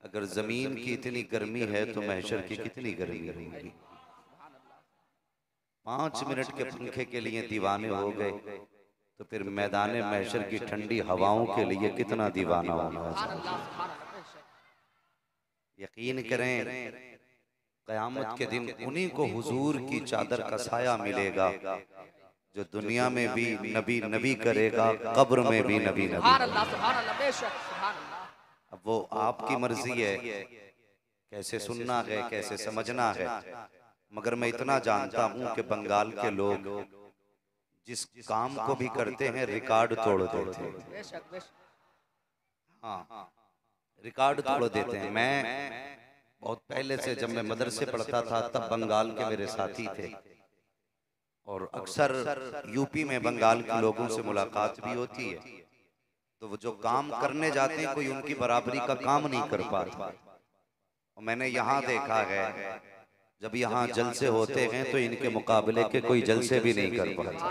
अगर जमीन की इतनी गर्मी है तो महशर की कितनी गर्मी होगी। 5 मिनट के पंखे के लिए दीवाने हो गए तो फिर मैदान महशर की ठंडी हवाओं के लिए कितना दीवाना होना चाहिए। यकीन करें क़यामत के दिन उन्हीं को हुजूर की चादर का साया मिलेगा जो दुनिया में भी नबी नबी करेगा, कब्र में भी नबी नबी। अब वो आपकी मर्जी है कैसे सुनना है, कैसे समझना है, मगर मैं इतना जानता हूं कि बंगाल के लोग जिस काम को भी करते हैं रिकॉर्ड तोड़ देते हैं। हाँ, रिकॉर्ड तोड़ देते हैं। मैं बहुत पहले से जब मैं मदरसे पढ़ता था तब बंगाल के मेरे साथी थे और अक्सर यूपी में बंगाल के लोगों से मुलाकात भी होती है, तो वो जो काम करने जाते हैं कोई उनकी बराबरी का काम नहीं कर पाता। और मैंने यहाँ देखा है जब यहाँ जलसे होते हैं तो इनके मुकाबले के कोई जलसे भी नहीं कर पाता।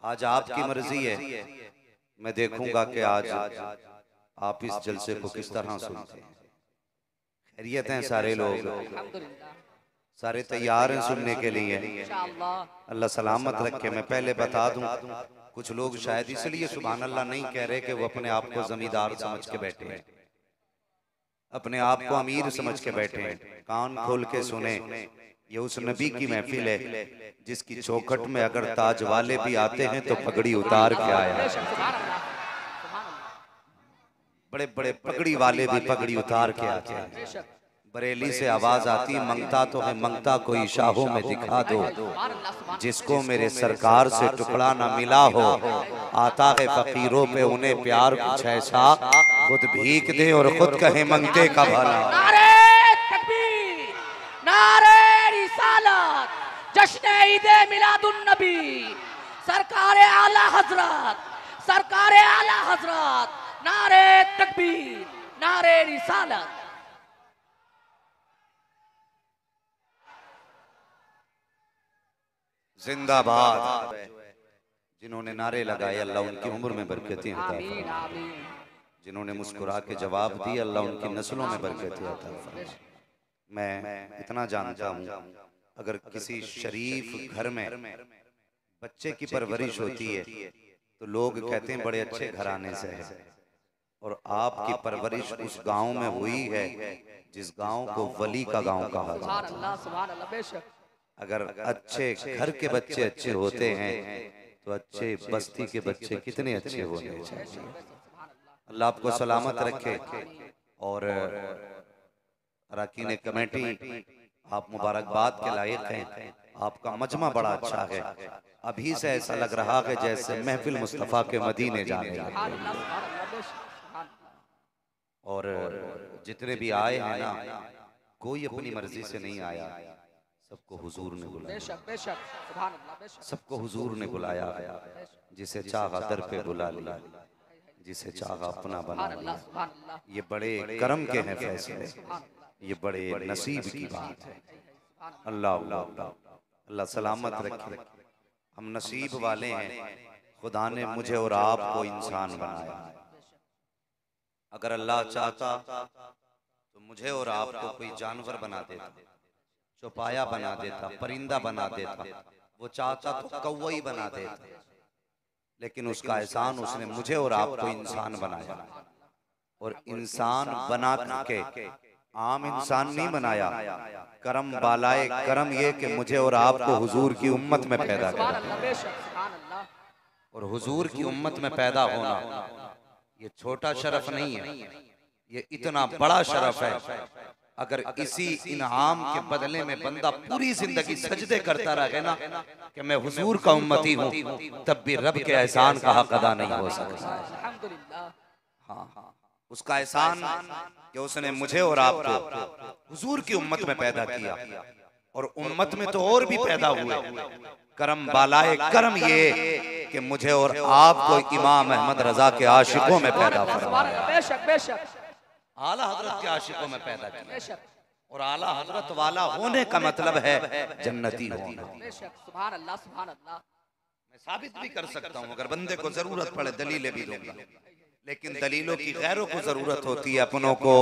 आज आपकी मर्जी है, मैं देखूंगा कि आज आप इस जलसे को किस तरह सुनते हैं। खैरियत हैं सारे लोग, सारे तैयार हैं सुनने के लिए। अल्लाह सलामत रखे। मैं पहले बता दूं, कुछ लोग शायद इसलिए सुभान अल्लाह नहीं कह रहे कि वो अपने आप को जमींदार समझ के बैठे हैं, अपने आप को अमीर समझ के बैठे हैं। कान खोल के सुने, ये उस नबी की महफिल है जिसकी चौखट में अगर ताज वाले भी आते हैं तो पगड़ी उतार के आया। बड़े बड़े पगड़ी वाले भी पगड़ी उतार के आते हैं। बरेली से आवाज आती, मंगता तो है मंगता कोई शाहों में दिखा दो, जिसको मेरे सरकार से टुकड़ा ना मिला हो, आता है फकीरों पे उन्हें प्यार कुछ ऐसा, खुद भीख दे और खुद कहे मंगते का भला। नारे तकबीर, नारे रिसालत, जश्न ईदे मिलादुन नबी, सरकार आला हजरत, सरकार आला हजरत, नारे तकबीर, नारे रिसालत। जिंदाबाद। जिन्होंने नारे लगाए अल्लाह उनकी उम्र में बरकतें अता फरमाए, जिन्होंने मुस्कुरा के जवाब दिए अल्लाह उनकी नस्लों में बरकतें अता फरमाए। मैं इतना जानता हूँ अगर किसी शरीफ घर में बच्चे की परवरिश होती है तो लोग कहते हैं बड़े अच्छे घराने से है, और आपकी परवरिश उस गांव में हुई है जिस गांव को वली का गांव कहा जाता है। अगर अच्छे घर के बच्चे अच्छे होते हैं तो अच्छे बस्ती के बच्चे कितने अच्छे होने चाहिए। अल्लाह आपको सलामत रखे। और अरकान कमेटी आप मुबारकबाद के लायक हैं, आपका मजमा बड़ा अच्छा है। अभी से ऐसा लग रहा है जैसे महफिल मुस्तफ़ा के मदीने जाने लगे। और जितने भी आए हैं ना, कोई अपनी मर्जी से नहीं आया, सबको हुजूर ने बुलाया, सबको हुजूर ने बुलाया। जिसे चाहा दर पे बुला लिया, जिसे चाहा अपना बना लिया। ये बड़े करम के हैं फैसले, ये बड़े नसीब की बात है। अल्लाह अल्लाह अल्लाह सलामत रखे। हम नसीब वाले हैं, खुदा ने मुझे और आपको इंसान बनाया। अगर अल्लाह चाहता तो मुझे और आपको कोई जानवर बना देता, चौपाया बना देता, परिंदा बना देता, वो चाहता तो कौवा ही बना देता, लेकिन उसका एहसान उसने मुझे और आपको इंसान बनाया। और इंसान बना के आम इंसान नहीं बनाया, करम बालाए करम ये कि मुझे और आपको हुजूर की उम्मत में पैदा किया। और हुजूर की उम्मत में पैदा होना ये छोटा शरफ नहीं है, ये इतना बड़ा शरफ है। अगर इसी इनाम के बदले में बंदा पूरी जिंदगी सजदे करता रहे ना कि मैं हुजूर का उम्मती हूँ, तब भी रब के एहसान का हक अदा नहीं हो सकता। हाँ, उसका एहसान कि उसने मुझे और आपको हुजूर की उम्मत में पैदा किया, और उम्मत में तो और भी पैदा हुए। करम बालाए करम ये कि मुझे और आपको इमाम अहमद रजा के आशिकों में पैदा फरमाया, आला हजरत के आशिकों में पैदा किया। और आला हजरत वाला होने का मतलब है जन्नती होना। मैं साबित भी कर सकता हूँ, अगर बंदे को जरूरत पड़े दलीलें भी दूंगा। लेकिन दलीलों की गैरों को जरूरत होती है, अपनों को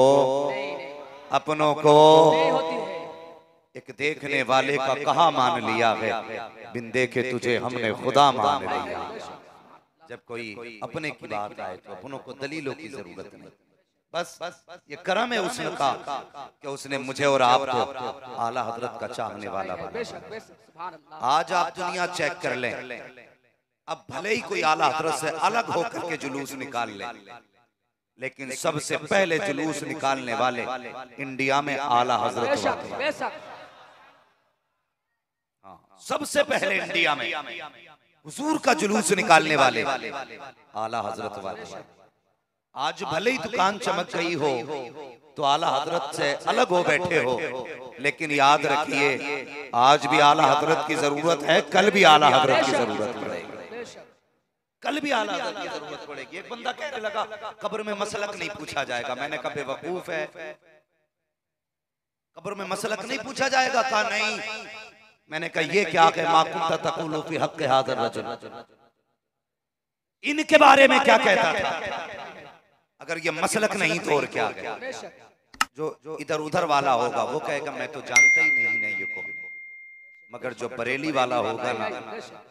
अपनों को नहीं होती है। एक देखने वाले का कहा मान लिया है, बिन देखे तुझे हमने खुदा मान लिया। जब कोई अपने की बात आए तो अपनों को दलीलों की जरूरत नहीं, बस ये करम है उसने का कि उसने मुझे और आपको आला हजरत का चाहने वाला बनाया। आज आप दुनिया चेक कर लें, अब भले ही कोई आला हजरत से अलग होकर के जुलूस निकाल ले, लेकिन सबसे पहले जुलूस निकालने वाले इंडिया में आला हजरत होते हैं। सबसे पहले इंडिया में हुजूर का जुलूस निकालने वाले आला हजरत वाले। आज भले ही दुकान चमक गई हो तो आला हजरत से अलग हो बैठे हो, लेकिन याद रखिए आज भी आला हजरत की जरूरत है, कल भी आला हजरत की जरूरत पड़ेगी, कल भी आला हजरत की जरूरत पड़ेगी। एक बंदा कहने लगा कब्र में मसलक नहीं पूछा जाएगा। मैंने कहा बेवकूफ है, कब्र में मसलक नहीं पूछा जाएगा? कहा नहीं। मैंने कहा ये क्या है? मा कुंता तक़ूलु फी हक़्क़ि हाज़ा रजुल, इनके बारे में क्या कहता था? अगर ये मसलक नहीं तो और क्या है? जो इधर उधर वाला होगा वो कहेगा मैं तो जानता ही नहीं ये कौन है, मगर जो बरेली वाला होगा ना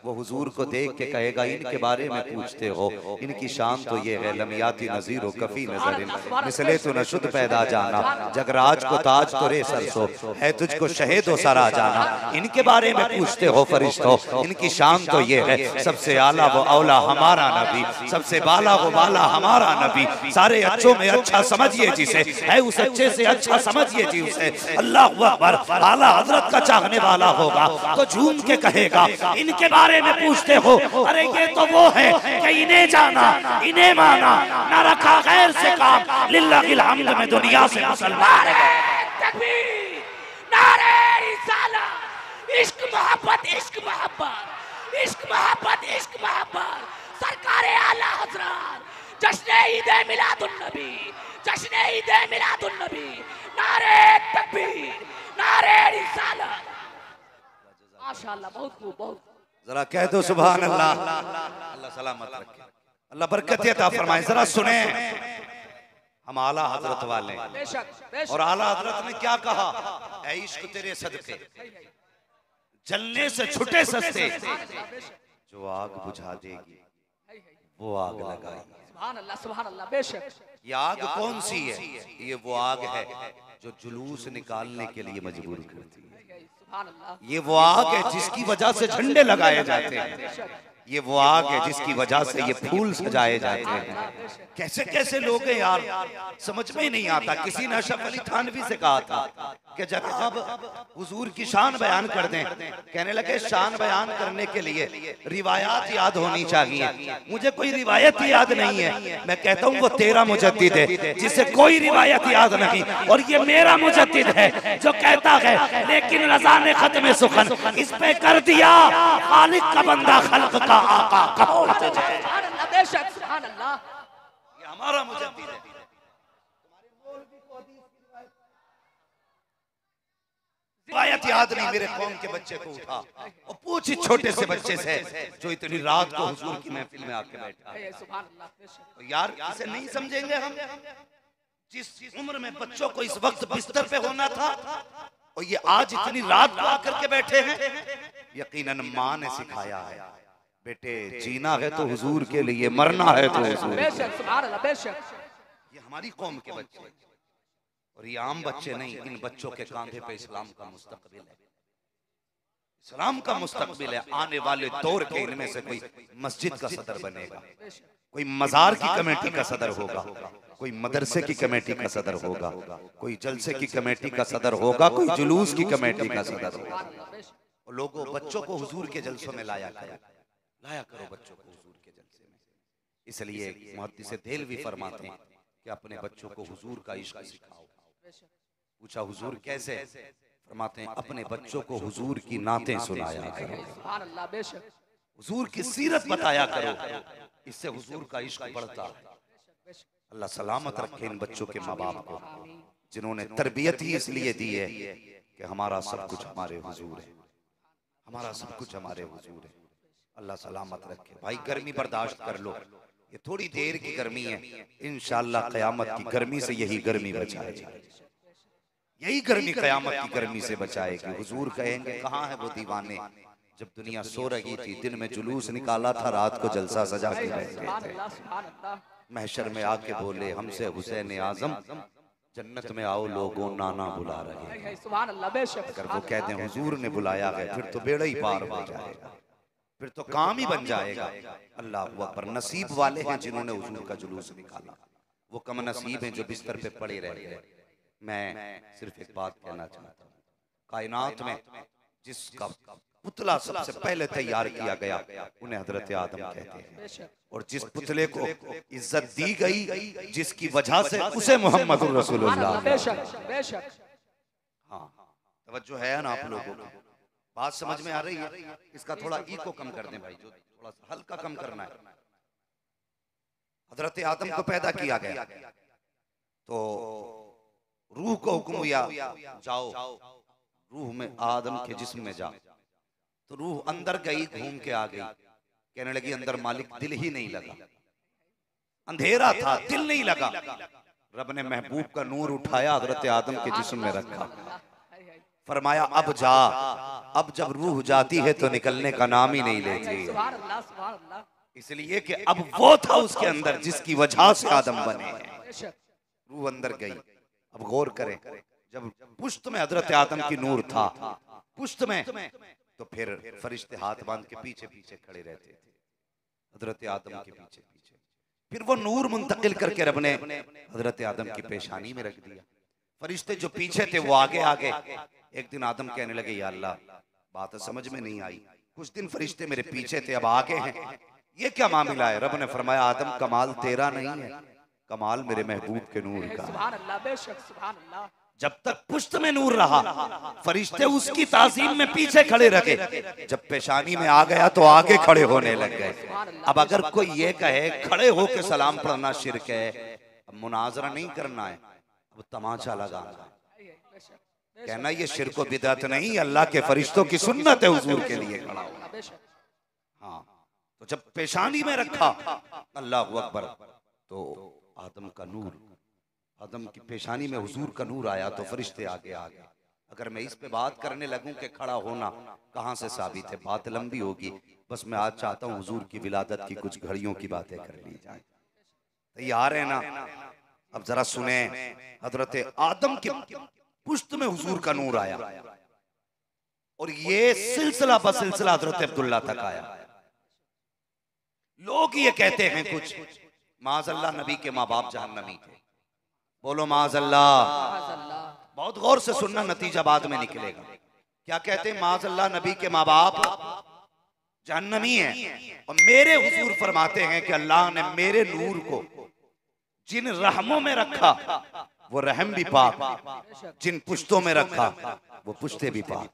वो हुजूर को देख के कहेगा इनके बारे में पूछते हो, इनकी शान तो ये है लमियाती नजीर हो कफी नजरिन मिसले तो न शुद्ध पैदा जाना, जगराज को ताज तो रे सरसो है तुझको शहीद हो सरा जाना। इनके बारे में पूछते हो फरिश्तों, इनकी शान तो ये है सबसे आला वो औला हमारा नबी, सबसे बाला वो बाला हमारा नबी, सारे अच्छों में अच्छा समझिए जिसे, है उस अच्छे से अच्छा समझिए जी उसे। अल्लाह अकबर, आला हजरत का चाहने वाला होगा तो झूम के कहेगा इनके बारे में पूछते हो, अरे ये तो वो है कि इन्हें जाना इन्हें माना, ना रखा गैर से काम, लिल्लाहिल हम्द में दुनिया से मुसलमान है। तकबीर, नारे रिसालत, इश्क मोहब्बत, इश्क मोहब्बत, इश्क मोहब्बत, इश्क मोहब्बत, सरकारे आला हजरत, जश्न ईद मिलादुन नबी, जश्न ईद मिलादुन नबी, नारे तकबीर, नारे रिसालत। माशाअल्लाह, बहुत खूब, बहुत। जरा कह दो सुभान अल्लाह। अल्लाह सलामत रखे, अल्लाह बरकत अता फरमाए। जरा सुने, हम आला हजरत वाले, और आला हजरत ने क्या कहा? ऐ इश्क तेरे सदके जलने से छुटे सस्ते, जो आग बुझा देगी वो आग लगाई। सुभान अल्लाह, सुभान अल्लाह, बेशक। ये आग कौन सी है? ये वो आग है जो जुलूस निकालने के लिए मजबूर करती है। ये वो आग है जिसकी वजह से झंडे लगाए जाते हैं, ये वो आग है जिसकी वजह से ये फूल सजाए जाते हैं। कैसे कैसे लोग हैं यार, समझ में ही नहीं आता। किसी ने अशरफ अली थानवी से कहा था कि जनाब हुजूर की शान बयान कर दें, कहने लगे शान बयान करने के लिए रिवायात याद होनी चाहिए। मुझे कोई रिवायत याद नहीं है। मैं कहता हूँ वो तेरा मुजद्दिद है जिसे कोई रिवायत याद नहीं, और ये मेरा मुजद्दिद है जो कहता है लेकिन रज़ा ने खत्म सुखन इस पे कर दिया, खालिक का बंदा खल्क का आका कहो तुझे। सुभान अल्लाह, बेशक, सुभान अल्लाह, ये हमारा मुजद्दिद है। रिवायत याद नहीं, मेरे कौम के बच्चे को उठा और पूछ छोटे से बच्चे से जो इतनी रात को हुजूर की महफिल में आके बैठा। सुभान अल्लाह, बेशक। यार इसे नहीं समझेंगे हम? जिस उम्र में बच्चों को इस वक्त बिस्तर पे होना था और ये आज इतनी रात को आकर के बैठे हैं, यकीनन माँ ने सिखाया है बेटे जीना है तो हुजूर के लिए, मरना है तो हुजूर। बेशक, सुभान अल्लाह, बेशक। ये हमारी कौम के बच्चे और ये आम बच्चे नहीं, इन बच्चों के कांधे पे इस्लाम का मुस्तकबिल है, इस्लाम का मुस्तकबिल है। आने वाले दौर के इनमें से कोई मस्जिद का सदर बनेगा, कोई मजार की कमेटी का सदर होगा, कोई मदरसे की कमेटी का सदर होगा, कोई जलसे की कमेटी का सदर होगा, कोई जुलूस की कमेटी का सदर होगा। और लोगों बच्चों को हुजूर के जलसों में लाया करो बच्चों को हुजूर के जलसे में। इसलिए मुहद्दिस देहलवी फरमाते हैं कि अपने बच्चों को हुजूर का इश्क सिखाओ। पूछा हुजूर कैसे? फरमाते हैं अपने बच्चों को हुजूर की नातें सुनाया करो, सुभान अल्लाह, बेशक। हुजूर की सीरत बताया करो, इससे हुजूर का इश्क बढ़ता है। अल्लाह सलामत रखे इन बच्चों के माँ बाप को, जिन्होंने तरबियत ही इसलिए दी है कि हमारा सब कुछ हमारे हुजूर है, हमारा सब कुछ हमारे हुजूर है। अल्लाह सलामत रखे। भाई गर्मी बर्दाश्त कर लो, ये थोड़ी देर की गर्मी है, इंशाअल्लाह क़यामत की गर्मी से यही गर्मी बचाएगी, यही गर्मी क़यामत की गर्मी से बचाएगी। हुजूर कहेंगे कहाँ है वो दीवाने, जब दुनिया सो रही थी, दिन में जुलूस निकाला था, रात को जलसा सजा के बैठे थे। महशर में आके बोले हमसे हुसैन आजम जन्नत में आओ लोगों नाना बुला रहे हैं। अगर वो कहते हैं हुजूर ने बुलाया है, फिर तो बेड़ा ही पार हो जाएगा, फिर तो काम ही बन जाएगा। अल्लाह अकबर। नसीब वाले हैं जिन्होंने हुजूर का जुलूस निकाला, वो कम नसीब हैं जो बिस्तर पे पड़े रह गए। मैं सिर्फ एक बात कहना चाहता हूँ, कायनात में जिसका पुतला सबसे पहले तैयार किया गया उन्हें हजरत आदम कहते हैं, और जिस पुतले को इज्जत दी गई, जिसकी वजह से उसे मोहम्मद रसूलुल्लाह। हाँ, तवज्जो है ना आप लोगों को? बात समझ में आ रही है? इसका थोड़ा ईको कम कर दें भाई, जो थोड़ा सा हल्का कम करना है। हजरत आदम को पैदा किया गया तो रूह को हुक्म हुआ जाओ रूह में आदम के जिस्म में जा, तो रूह अंदर गई, घूम के आ गई, कहने लगी अंदर मालिक दिल ही नहीं लगा, अंधेरा था दिल नहीं लगा। रब ने महबूब का नूर उठाया, हजरत आदम के जिस्म में रखा, फरमाया अब जा। अब जब रूह जाती है तो निकलने का नाम ही नहीं लेती, इसलिए कि अब वो था उसके अंदर जिसकी वजह से आदम बने। रूह अंदर गई। अब गौर करें, जब पुश्त में हजरत आदम की नूर था, पुश्त में, तो फिर फरिश्ते हाथ बांध के पीछे पीछे खड़े रहते थे हजरत आदम के पीछे पीछे। फिर वो नूर मुंतकिल करके रब ने हजरत आदम की पेशानी में रख दिया। फरिश्ते जो पीछे थे वो आगे आगे। एक दिन आदम कहने लगे या अल्लाह, बात समझ में नहीं आई, कुछ दिन फरिश्ते मेरे पीछे थे अब आगे हैं, ये क्या मामला है? रब ने फरमाया आदम कमाल तेरा नहीं है, कमाल मेरे महबूब के नूर का। जब तक पुश्त में नूर रहा फरिश्ते उसकी ताज़ीम में पीछे खड़े रहे, जब पेशानी में आ गया तो आगे खड़े होने लग गए। अब अगर कोई ये कहे खड़े होके सलाम पढ़ना शिर्क है, अब मुनाजरा नहीं करना है, अब तमाचा लगाना, कहना ये शिर्क व बिदअत नहीं, अल्लाह के फरिश्तों की सुन्नत है हुजूर के लिए खड़ा हो। हाँ, तो जब पेशानी में रखा अल्लाहु अकबर, तो आदम का नूर, आदम की पेशानी में हुजूर का नूर आया तो फरिश्ते आगे आ गए। अगर मैं इस पे बात करने लगूं कि खड़ा होना कहाँ से साबित है, बात लंबी होगी। बस मैं आज चाहता हूँ हुजूर की विलादत की कुछ घड़ियों की बातें कर ली जाए। तैयार है ना? अब जरा सुने, हजरत आदम के पुश्त में हुजूर का नूर आया और ये सिलसिला बसिलसिला हजरत अब्दुल्ला तक आया। लोग ये कहते हैं कुछ माज़अल्लाह नबी के माँ बाप जहन्नमी थे। बोलो माज़अल्लाह। बहुत गौर से सुनना, नतीजा बाद में निकलेगा। क्या कहते हैं? माज़अल्लाह नबी के माँ बाप जहन्नमी हैं। और मेरे हुजूर फरमाते हैं कि अल्लाह ने मेरे नूर को जिन रहमों में रखा वो रहम भी पाक, जिन पुश्तों में रखा वो पुश्ते भी पाक।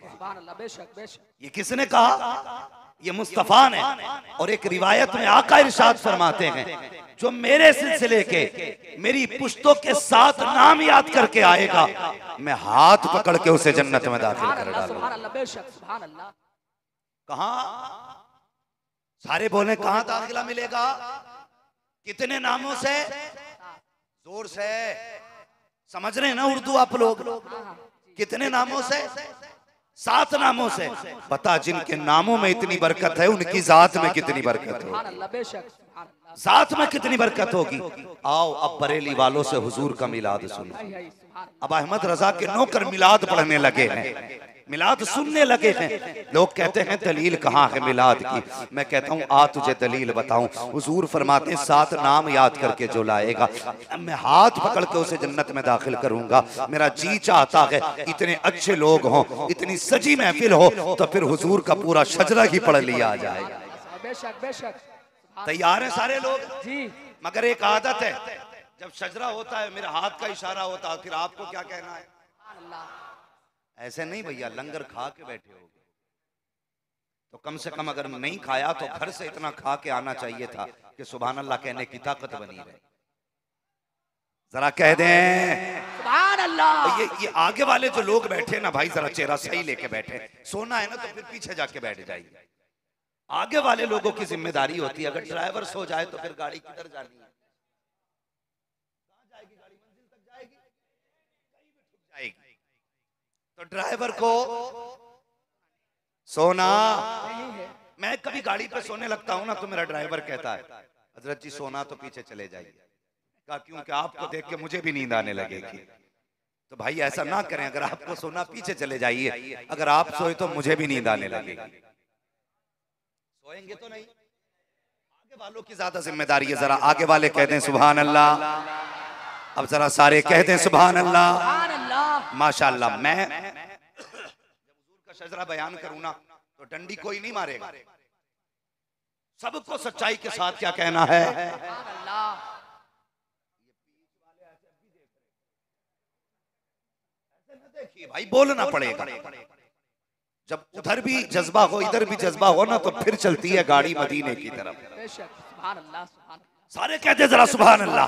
ये किसने कहा? ये मुस्तफा ने। और एक रिवायत में आका इरशाद फरमाते हैं जो मेरे सिलसिले के मेरी पुश्तों के साथ नाम याद करके आएगा, मैं हाथ पकड़ के उसे जन्नत में दाखिल कर डालूंगा। कहां? सारे बोले कहां दाखिला मिलेगा? कितने नामों से? जोर से समझ रहे हैं ना उर्दू आप लोग? कितने नामों से? 7 नामों से। बता जिनके नामों में इतनी बरकत है उनकी जात में कितनी बरकत होगी, जात में कितनी बरकत होगी। आओ अब बरेली वालों से हुजूर का मिलाद सुनो। अब अहमद रजा के नौकर मिलाद पढ़ने लगे हैं, मिलाद सुनने लगे हैं। लोग कहते हैं दलील कहाँ है मिलाद की? मैं कहता हूँ आ तुझे दलील बताऊं। हुजूर फरमाते हैं 7 नाम याद करके जो लाएगा मैं हाथ पकड़ के उसे जन्नत में दाखिल करूंगा। मेरा जी चाहता है इतने अच्छे लोग हों, इतनी सजी महफिल हो तो फिर हुजूर का पूरा शजरा ही पढ़ लिया जाएगा। तैयार है सारे लोग जी? मगर एक आदत है, जब शजरा होता है मेरे हाथ का इशारा होता है, फिर आपको क्या कहना है? ऐसे नहीं भैया, लंगर खा के बैठे हो तो कम से कम अगर नहीं खाया तो घर से इतना खा के आना चाहिए था कि सुभान अल्लाह कहने की ताकत बनी रहे। जरा कह दें सुभान अल्लाह। ये आगे वाले जो लोग बैठे ना भाई, जरा चेहरा सही लेके बैठे। सोना है ना तो फिर पीछे जाके बैठ जाइए। आगे वाले लोगों की जिम्मेदारी होती है। अगर ड्राइवर सो जाए तो फिर गाड़ी किधर जानी है, कहाँ जाएगी गाड़ी, मंजिल तक जाएगी, कहीं भी ठुक जाएगी। तो ड्राइवर को सोना, मैं कभी गाड़ी पे सोने लगता हूँ ना तो मेरा ड्राइवर कहता है हजरत जी सोना तो पीछे चले जाइए, कहा क्योंकि आपको देख के मुझे भी नींद आने लगेगी। तो भाई ऐसा ना करें, अगर आपको सोना पीछे चले जाइए, अगर आप सोए तो मुझे भी नींद आने लगेगी। सोएंगे तो नहीं, आगे वालों की ज्यादा जिम्मेदारी है। जरा आगे वाले कह दें सुभान अल्लाह। अब जरा सारे कह दें सुभान अल्लाह। माशाअल्लाह। मैं जब हुजूर का शजरा बयान करूं ना तो डंडी कोई नहीं मारेगा, सबको सच्चाई के साथ क्या कहना है। देखिए भाई बोलना पड़ेगा, जब उधर भी जज्बा हो इधर भी जज्बा हो ना तो फिर चलती है गाड़ी मदीने की तरफ। सारे कहते जरा सुभान अल्लाह।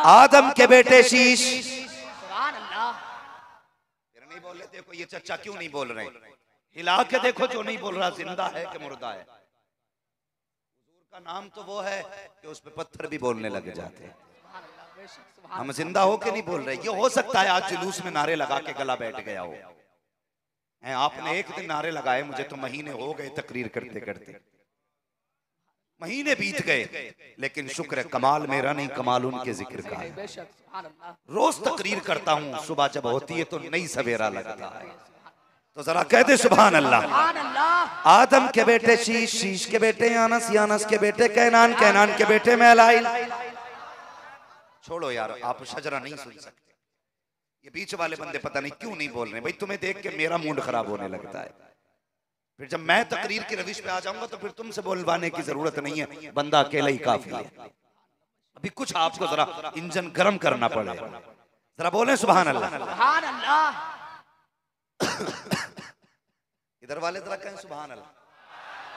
आदम के बेटे शीश, फिर नहीं बोल रहे, देखो ये चचा क्यों नहीं बोल रहे, हिला के देखो जो नहीं बोल रहा जिंदा है कि मुर्दा है। हुजूर का नाम तो वो है कि उस पे पत्थर भी बोलने लग जाते हैं। हम जिंदा हो के नहीं बोल रहे। ये हो सकता है आज जुलूस में नारे लगा के गला बैठ गया हो, आपने एक दिन नारे लगाए, मुझे तो महीने हो गए तकरीर करते करते, महीने बीत गए, लेकिन शुक्र कमाल मेरा नहीं, कमाल उनके जिक्र का है। रोज तकरीर करता हूँ, सुबह जब होती है तो नई सवेरा लगता है। तो जरा कहते सुभान अल्लाह। आदम के बेटे शीश, शीश के बेटे यानस, यानस के बेटे कैनान, कैनान के बेटे मैलाइल। छोड़ो यार, आप शजरा नहीं सुन सकते। ये बीच वाले बंदे पता नहीं क्यों नहीं बोल रहे। भाई तुम्हें देख के मेरा मूड खराब होने लगता है। फिर जब मैं तकरीर की रविश पे आ जाऊंगा तो फिर तुमसे बोलवाने की जरूरत नहीं है, बंदा अकेला ही काफी है। अभी कुछ आपको जरा इंजन गर्म करना पड़ेगा। जरा बोले सुभान अल्लाह। इधर वाले जरा कहें सुभान अल्लाह।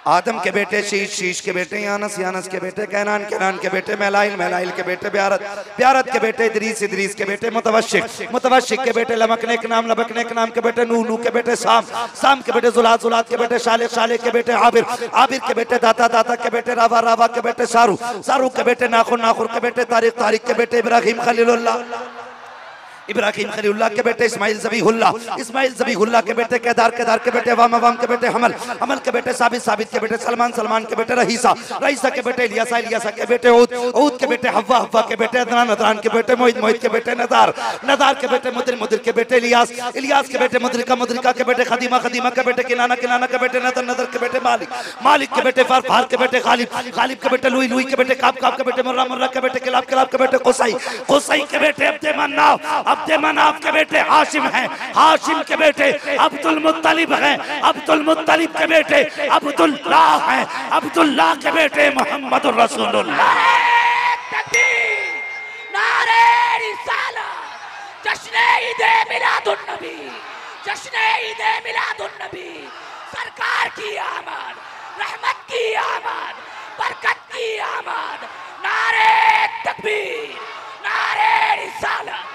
आदम के बेटे शीश, शीश के बेटे यानस, यानस के बेटे कैनान, कैनान के बेटे मैलाइल, मैलाइल के बेटे ब्यारत, ब्यारत के बेटे इदरीस, इदरीस के बेटे मुतवश्शिक, मुतवश्शिक के बेटे लमकने के नाम, लमकने के नाम के बेटे नूह, नूह के बेटे साम, साम के बेटे जुलात, जुलात के बेटे शालिक, शालिक के बेटे आबिर, आबिर के बेटे दाता, दाता के बेटे रावा, रावा के बेटे सारू, सारू के बेटे नाखुर, नाखुर के बेटे तारिक, तारिक के बेटे इब्राहिम खलीलुल्लाह, इब्राहिम खलीलुल्लाह के बेटे इस्माइल ज़बीहुल्लाह, इस्माइल ज़बीहुल्लाह के बेटे केदार, केदार के बेटे वाम, वाम के बेटे हमल, हमल के बेटे साबित, साबित के बेटे सलमान, सलमान के बेटे रहीसा, रहीसा के बेटे इलियासा, इलियासा के बेटे ऊद, ऊद के बेटे हव्वा, हव्वा के बेटे अदनान, अदनान के बेटे मोहित, मोहित के बेटे नदार, नदार के बेटे मुदिर, मुदिर के बेटे इलियास, इलियास के बेटे मुद्रिका, मुद्रिका के बेटे खदीमा, खदीमा के बेटे किनाना, किनाना के बेटे नदर, नदर के बेटे मालिक, मालिक के बेटे फार, फार के बेटे गालिब, गालिब के बेटे लुई, लुई के बेटे काब, काब के बेटे मुर्रा, मुर्रा के बेटे किलाब, किलाब के बेटे कुसई, कुसई के बेटे अब्दे मन्नाफ, अब्दे मन्नाफ के बेटे हाशिम हैं, हाशिम के बेटे अब्दुल मुत्तलिब हैं, अब्दुल मुत्तलिब के बेटे अब्दुल्लाह हैं, अब्दुल्लाह के बेटे मोहम्मद रसूलुल्लाह। नारे रिसालत, जश्न ईद मिलादुन नबी, जश्न ईद मिलादुन नबी, सरकार की आमद, रहमत की आमद, बरकत की आमद, नारे तकबीर, नारे रिसालत।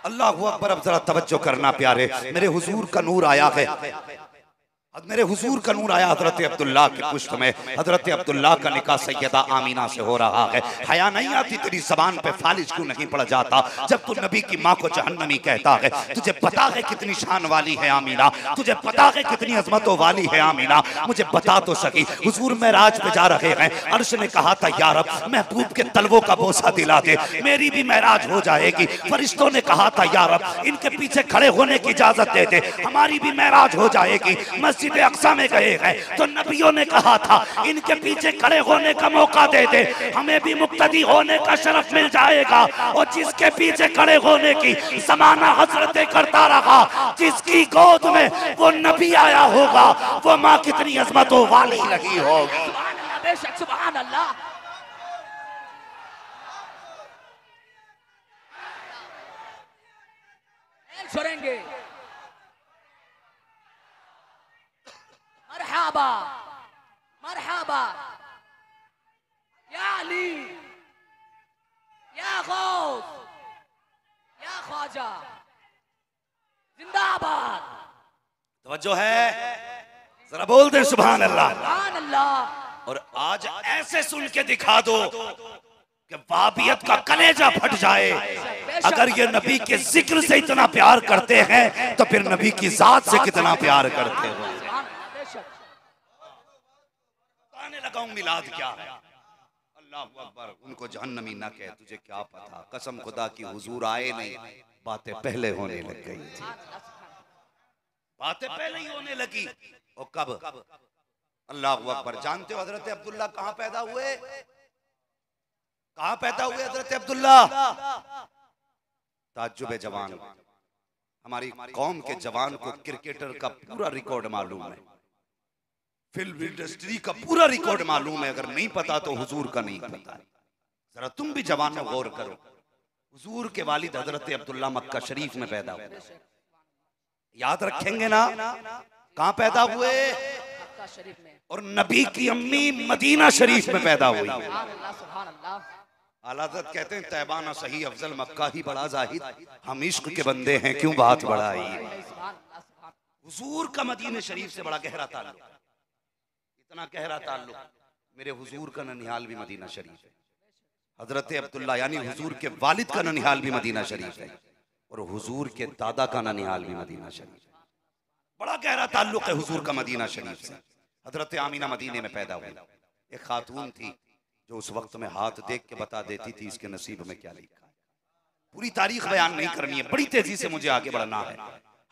अल्लाहु अकबर। अब जरा तवज्जो करना प्यारे, मेरे हुजूर का नूर आया है, मेरे हुजूर का नूर आया हजरत अब्दुल्लाह के पुष्ट में। हजरत अब्दुल्लाह का निकाह सैयदा आमीना से हो रहा है। हया नहीं आती तेरी जबान पे फालिज क्यों नहीं पड़ जाता जब तू नबी की माँ को जहन्नमी कहता है। तुझे पता है कितनी शान वाली है आमीना, तुझे पता है कितनी अजमतों वाली है आमीना, मुझे बता तो सकी। हुजूर मेराज पे जा रहे हैं, अर्श ने कहा था या रब महबूब के तलवों का बोसा दिला दे, मेरी भी मेराज हो जाएगी। फरिश्तों ने कहा था या रब इनके पीछे खड़े होने की इजाजत दे दे, हमारी भी मेराज हो जाएगी। मस्जिद अक्सा में गए हैं तो नबियों ने कहा था इनके पीछे खड़े होने का मौका दे दे, हमें भी मुक्तदी होने का शरफ मिल जाएगा। और जिसके पीछे खड़े होने की ज़माना हसरतें करता रहा, जिसकी गोद में वो नबी आया होगा, वो माँ कितनी अजमतों वाली लगी होगी। बेशक सुभान अल्लाह। छोड़ेंगे मरहबा मरहबा या अली या गौस या ख्वाजा, जिंदाबाद। तवज्जो है, जरा बोल दे सुभान अल्लाह। सुभान अल्लाह। और आज ऐसे सुन के दिखा दो कि वहाबियत का कलेजा फट जाए। अगर ये नबी के जिक्र से इतना प्यार करते हैं तो फिर नबी की जात से कितना प्यार करते हो। बताने लगाऊं मिलाद क्या है। अल्लाह अकबर। उनको जहन्नमी ना कहे, तुझे क्या पता। कसम खुदा की हुजूर आए नहीं, बातें पहले होने लग गई थी। बातें पहले ही होने लगी। और कब? अल्लाह अकबर। जानते हो हजरत अब्दुल्ला कहां पैदा हुए? कहां पैदा हुए हजरत अब्दुल्ला? ताज्जुबे जवान। हमारी कौम के जवान को क्रिकेटर का पूरा रिकॉर्ड मालूम है, फिल्म इंडस्ट्री का पूरा रिकॉर्ड मालूम है। अगर नहीं पता तो हुजूर का नहीं पता। जरा तुम भी जवान में गौर करो। हुजूर के वालिद हजरत अब्दुल्ला मक्का शरीफ में पैदा हुए। याद रखेंगे ना? कहां पैदा हुए? मक्का शरीफ में। और नबी की अम्मी मदीना शरीफ में पैदा हुई। सुभान अल्लाह। आला हज़रत कहते हैं तैबाना सही अफजल मक्का ही बड़ा जाहिद, हम इश्क के बंदे हैं क्यों बात बढ़ाई। हुजूर का मदीने शरीफ से बड़ा गहरा ताल्लुक, इतना गहरा ताल्लुक। मेरे हुजूर का ननिहाल भी मदीना शरीफ है। हजरत अब्दुल्ला यानी हुजूर के वालिद का ननिहाल भी मदीना शरीफ है, और हुजूर के दादा का ननिहाल भी मदीना शरीफ है। बड़ा गहरा ताल्लुक है हुजूर का मदीना शरीफ से। हजरत आमीना मदीने में पैदा हुई। एक खातून थी जो उस वक्त में हाथ देख के बता देती थी इसके नसीब में क्या लिखा है। पूरी तारीख बयान नहीं करनी है, बड़ी तेजी से मुझे आगे बढ़ना है।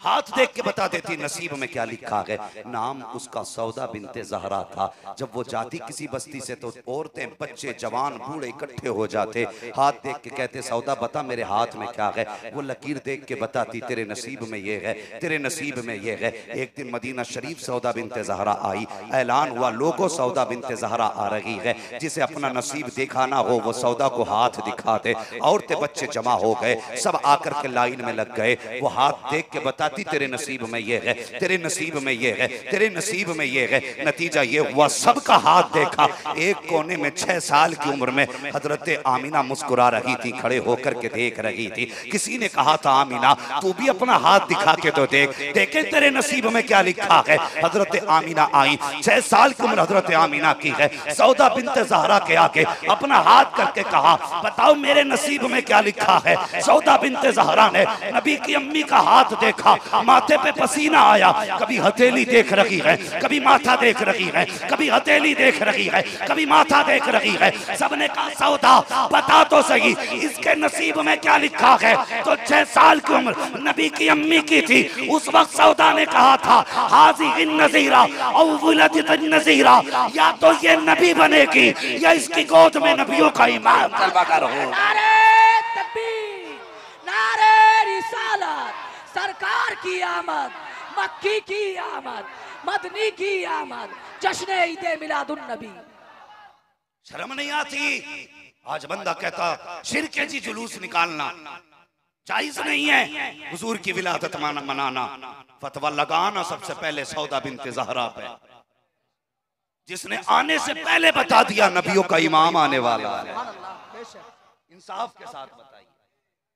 हाथ देख के बता देती नसीब में क्या लिखा है। नाम उसका सौदा बिनते ज़हरा था। जब वो जाती किसी बस्ती से तो औरतें, बच्चे, जवान, बूढ़े इकट्ठे हो जाते। हाथ देख के कहते सौदा बता मेरे हाथ में क्या है। वो लकीर देख के बताती तेरे नसीब में ये है, तेरे नसीब में ये है। एक दिन मदीना शरीफ सौदा बिनते ज़हरा आई। ऐलान हुआ लोगों सौदा बिनते ज़हरा आ रही है, जिसे अपना नसीब दिखाना हो वो सौदा को हाथ दिखा दे। औरतें बच्चे जमा हो गए, सब आकर के लाइन में लग गए। वो हाथ देख के बताती तेरे नसीब में ये है, तेरे नसीब में ये है, तेरे नसीब में ये है। नतीजा ये हुआ सबका हाथ देखा। एक कोने में 6 साल की उम्र में हजरत आमीना मुस्कुरा रही थी, खड़े होकर के देख रही थी। किसी ने कहा था आमीना तू भी अपना हाथ दिखा के तो देख, देखे तेरे नसीब में क्या लिखा है। हजरत आमीना आई, 6 साल की उम्र हजरत आमीना की है। सौदा बिनते ज़हरा के आगे अपना हाथ करके कहा बताओ मेरे नसीब में क्या लिखा है। सौदा बिनते ज़हरा ने नबी की अम्मी का हाथ देखा, माथे पे पसीना आया। कभी हथेली देख रही है, कभी माथा देख रही है, कभी हथेली देख रही है, कभी माथा देख रही है। सबने कहा सौदा बता तो सही इसके नसीब में क्या लिखा है। तो 6 साल की उम्र नबी की अम्मी की थी। उस वक्त सौदा ने कहा था हाज़ी नज़ीरा औ वुलदत नज़ीरा, या तो ये नबी बनेगी या इसकी गोद में नबियों का इमाम तलबा करो। नारे तकबीर, नारे रिसालत, सरकार की आमद, मक्की की आमद, मदनी की आमद, जश्न ईद मिलादुन नबी। शर्म नहीं आती? आज बंदा कहता शिरके जी जुलूस निकालना जायज नहीं है, हुजूर की विलादत मनाना, फतवा लगाना सबसे पहले सौदा बिनते ज़हरा पे, जिसने आने से पहले बता दिया नबियों का इमाम आने वाला है। इंसाफ के साथ बताइए,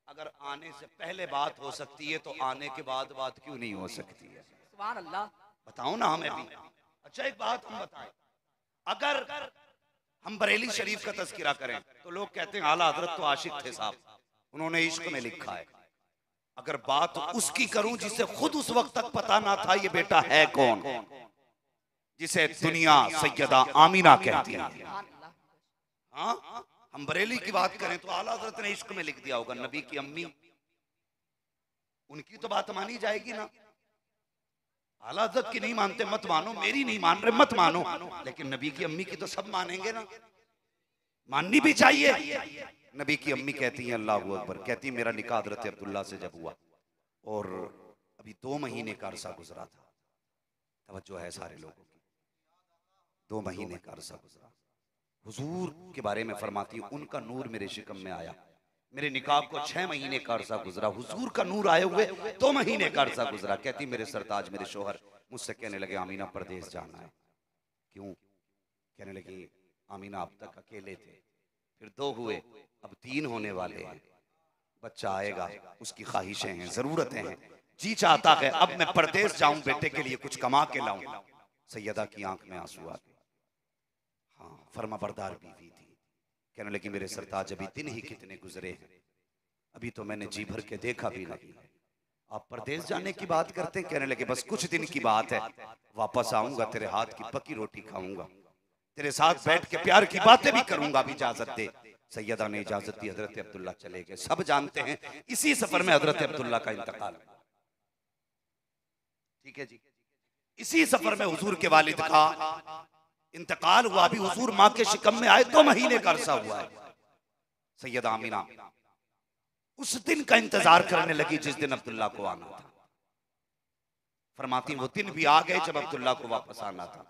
अगर आने से पहले बात हो सकती है तो आने के बाद बात क्यों नहीं हो सकती है? सुभान अल्लाह। बताओ ना हमें भी। अच्छा एक बात हम बताएं, अगर हम बरेली शरीफ का तज़किरा करें तो लोग कहते हैं आला हजरत तो आशिक थे साहब, उन्होंने इश्क में लिखा है। अगर बात उसकी करूं जिसे खुद उस वक्त तक पता ना था ये बेटा है कौन, जिसे दुनिया सैयदा आमीना कहती है। हाँ, हम बरेली की बात करें तो आला हजरत ने इश्क में लिख दिया होगा। नबी की अम्मी, उनकी तो बात मानी जाएगी ना। आला हजरत की नहीं मानते मत मानो, मेरी नहीं मान रहे मत मानो, लेकिन नबी की अम्मी की तो सब मानेंगे ना, माननी भी चाहिए। नबी की अम्मी कहती है अल्लाह अकबर, कहती मेरा निकाह हजरत अब्दुल्ला से जब हुआ और अभी 2 महीने का अरसा गुजरा था। तवज्जो है सारे लोगों की, 2 महीने का अरसा गुजरा। हुजूर के बारे में फरमाती उनका नूर मेरे शिकम में आया। मेरे निकाह को 6 महीने का अरसा गुजरा, हुजूर का नूर आए हुए 2 महीने का अरसा गुजरा। कहती मेरे सरताज मेरे शोहर मुझसे कहने लगे आमीना परदेश जाना है। क्यों? कहने लगी आमीना अब तक अकेले थे, फिर 2 हुए, अब 3 होने वाले हैं, बच्चा आएगा, उसकी ख्वाहिशें हैं, जरूरतें हैं, जी चाहता है अब मैं परदेश जाऊं, बेटे के लिए कुछ कमा के लाऊं। सैयदा की आंख में आंसू आ गए। फर्मा बरदार बीवी थी। कहने लगी मेरे सरताज अभी दिन ही कितने गुजरे हैं, अभी तो मैंने जी भर के देखा भी नहीं, आप परदेश जाने की बात करते हैं। कहने लगे बस कुछ दिन की बात है, वापस आऊंगा, तेरे हाथ की पकी रोटी खाऊंगा, तेरे साथ बैठ के प्यार की बातें भी करूंगा, भी इजाजत दे। सैयदा ने इजाजत दी, हजरत अब्दुल्ला चले गए। सब जानते हैं इसी सफर में हजरत अब्दुल्ला का इंतकाल, ठीक है जी, इसी सफर में हुजूर के वालिद का इंतकाल हुआ। अभी हुजूर माँ के शिकम में आए 2 महीने का अरसा हुआ है। सैयदा आमीना उस दिन का इंतजार करने लगी जिस दिन अब्दुल्ला को आना था। फरमाती वो दिन भी आ गए जब अब्दुल्ला को वापस आना था।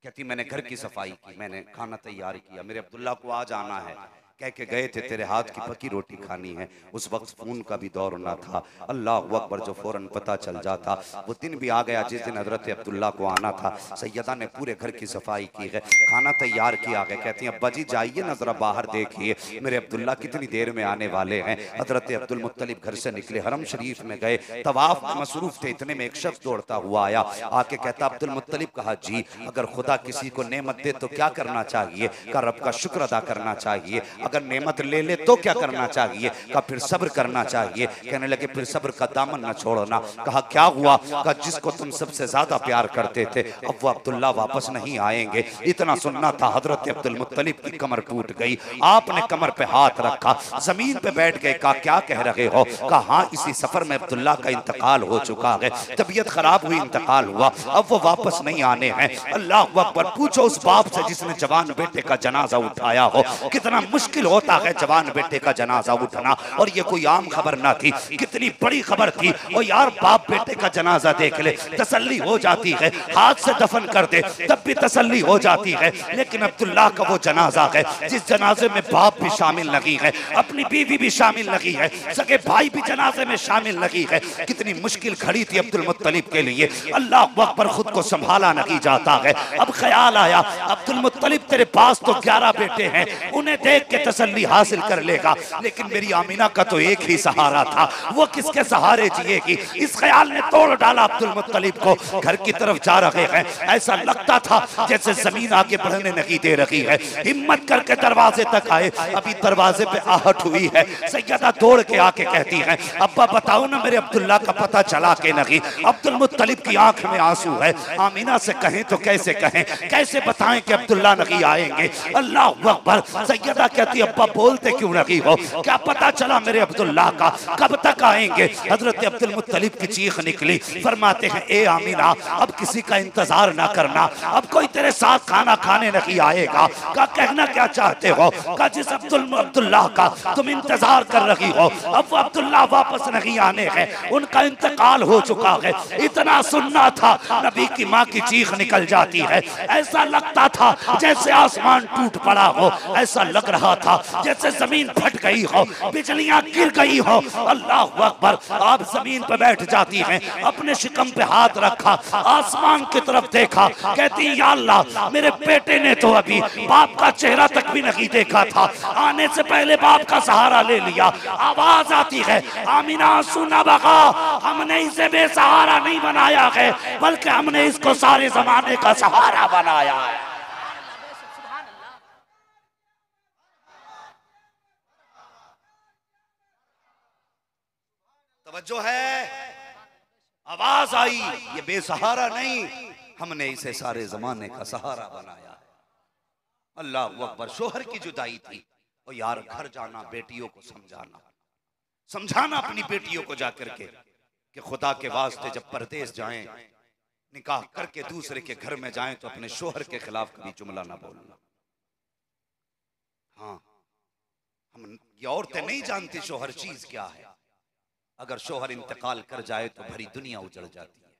कहती मैंने घर की सफाई की, मैंने खाना तैयार किया, मेरे अब्दुल्ला को आज आना है, कह के गए थे तेरे हाथ की पकी रोटी खानी है। उस वक्त फोन का भी दौर ना था, अल्लाह अकबर, जो फौरन पता चल जाता। वो दिन भी आ गया जिस दिन हजरत अब्दुल्ला को आना था। सैयदा ने पूरे घर की सफाई की है, खाना तैयार किया गया। कहती हैं अब्बा जी जाइए ना जरा बाहर देखिए मेरे अब्दुल्ला कितनी देर में आने वाले हैं। हजरत अब्दुल मुत्तलिब घर से निकले, हरम शरीफ में गए, तवाफ में मसरूफ थे। इतने में एक शख्स दौड़ता हुआ आया, आके कहता अब्दुल मुत्तलिब, कहा जी अगर खुदा किसी को नेमत दे तो क्या करना चाहिए? का रब का शुक्र अदा करना चाहिए। अगर नेमत ले ले तो क्या करना चाहिए? का फिर सब्र करना चाहिए। कहने लगे फिर सब्र का दामन न छोड़ना। कहा क्या हुआ? का जिसको तुम सबसे ज्यादा प्यार करते थे अब वो अब्दुल्ला वापस नहीं आएंगे। इतना सुनना था, हजरत अब्दुल मुत्तलिब की कमर टूट गई। आपने कमर पे हाथ रखा, जमीन पे बैठ गए। कहा क्या कह रहे हो? कहा हाँ इसी सफर में अब्दुल्ला का इंतकाल हो चुका है, तबीयत खराब हुई, इंतकाल हुआ, अब वो वापस नहीं आने हैं। अल्लाह अकबर, पूछो उस बाप से जिसने जवान बेटे का जनाजा उठाया हो, कितना मुश्किल होता है जवान बेटे का जनाजा उठना। और ये कोई आम खबर ना थी, कितनी बड़ी खबर थी। और यार बाप बेटे का जनाजा देख ले तसल्ली हो जाती है, हाथ से दफन कर दे तब भी तसल्ली हो जाती है। लेकिन अब्दुल्ला का वो जनाजा है जिस जनाजे में बाप भी शामिल नहीं है, अपनी बीवी भी शामिल नहीं है, सगे भाई भी जनाजे में शामिल नहीं है। कितनी मुश्किल खड़ी थी अब्दुल मुत्तलिब के लिए। अल्लाह अकबर, खुद को संभाला नहीं जाता है। अब ख्याल आया अब्दुल मुत्तलिब तेरे पास तो 11 बेटे हैं, उन्हें देख के तसल्ली हासिल कर लेगा, लेकिन मेरी आमीना का तो एक ही सहारा था, वो किसके सहारे जिएगी? इस ख्याल ने तोड़ डाला अब्दुल मुत्तलिब को। घर की तरफ जा रहे हैं, ऐसा लगता था जैसे जमीन आगे बढ़ने नहीं दे रही है। हिम्मत करके दरवाजे तक आए, अभी दरवाजे पे आहट हुई है। सैयदा दौड़ के आके कहती है अब्बा बताओ ना मेरे अब्दुल्ला का पता चला के नहीं? अब्दुल मुत्तलिब की आंख में आंसू है। आमीना से कहें तो कैसे कहें, कैसे बताएं कि अब्दुल्ला नहीं आएंगे? अल्लाह अकबर। सैयदा कहती अब्बा बोलते क्यों नहीं हो? क्या पता चला मेरे अब्दुल्ला का, कब तक आएंगे? हजरत अब्दुल मुत्तलिब की चीख निकली। फरमाते हैं ए आमीना अब किसी का इंतजार ना करना, अब कोई तेरे साथ खाना खाने नहीं आएगा। का कहना क्या चाहते हो? का जिस अब्दुल्ला का तुम इंतजार कर रही हो अब वो अब्दुल्ला वापस नहीं आने हैं, उनका इंतकाल हो चुका है। इतना सुनना था, नबी की माँ की चीख निकल जाती है। ऐसा लगता था जैसे आसमान टूट पड़ा हो, ऐसा लग रहा था जैसे जमीन फट गई हो, बिजलियां गिर गई हो। अल्लाह अकबर। आप जमीन पर बैठ जाती हैं, अपने शिकम पे हाथ रखा, आसमान की तरफ देखा, कहती या अल्लाह मेरे बेटे ने तो अभी बाप का चेहरा तक भी नहीं देखा था, आने से पहले बाप का सहारा ले लिया। आवाज आती है आमीना सुना बगा, हमने इसे बेसहारा नहीं बनाया है बल्कि हमने इसको सारे जमाने का सहारा बनाया है। तवज्जो है, आवाज आई, ये बेसहारा नहीं, हमने इसे सारे जमाने का सहारा बनाया है। अल्लाह अकबर। शोहर की जुदाई थी, और यार घर जाना, बेटियों को समझाना, समझाना अपनी बेटियों को जाकर के कि खुदा के वास्ते जब परदेश जाएं, निकाह करके दूसरे के घर में जाएं तो अपने शोहर के खिलाफ कभी जुमला ना बोलना। हाँ, हम ये औरतें नहीं जानती शोहर चीज क्या है। अगर शोहर इंतकाल कर जाए तो भरी दुनिया उजड़ जाती है।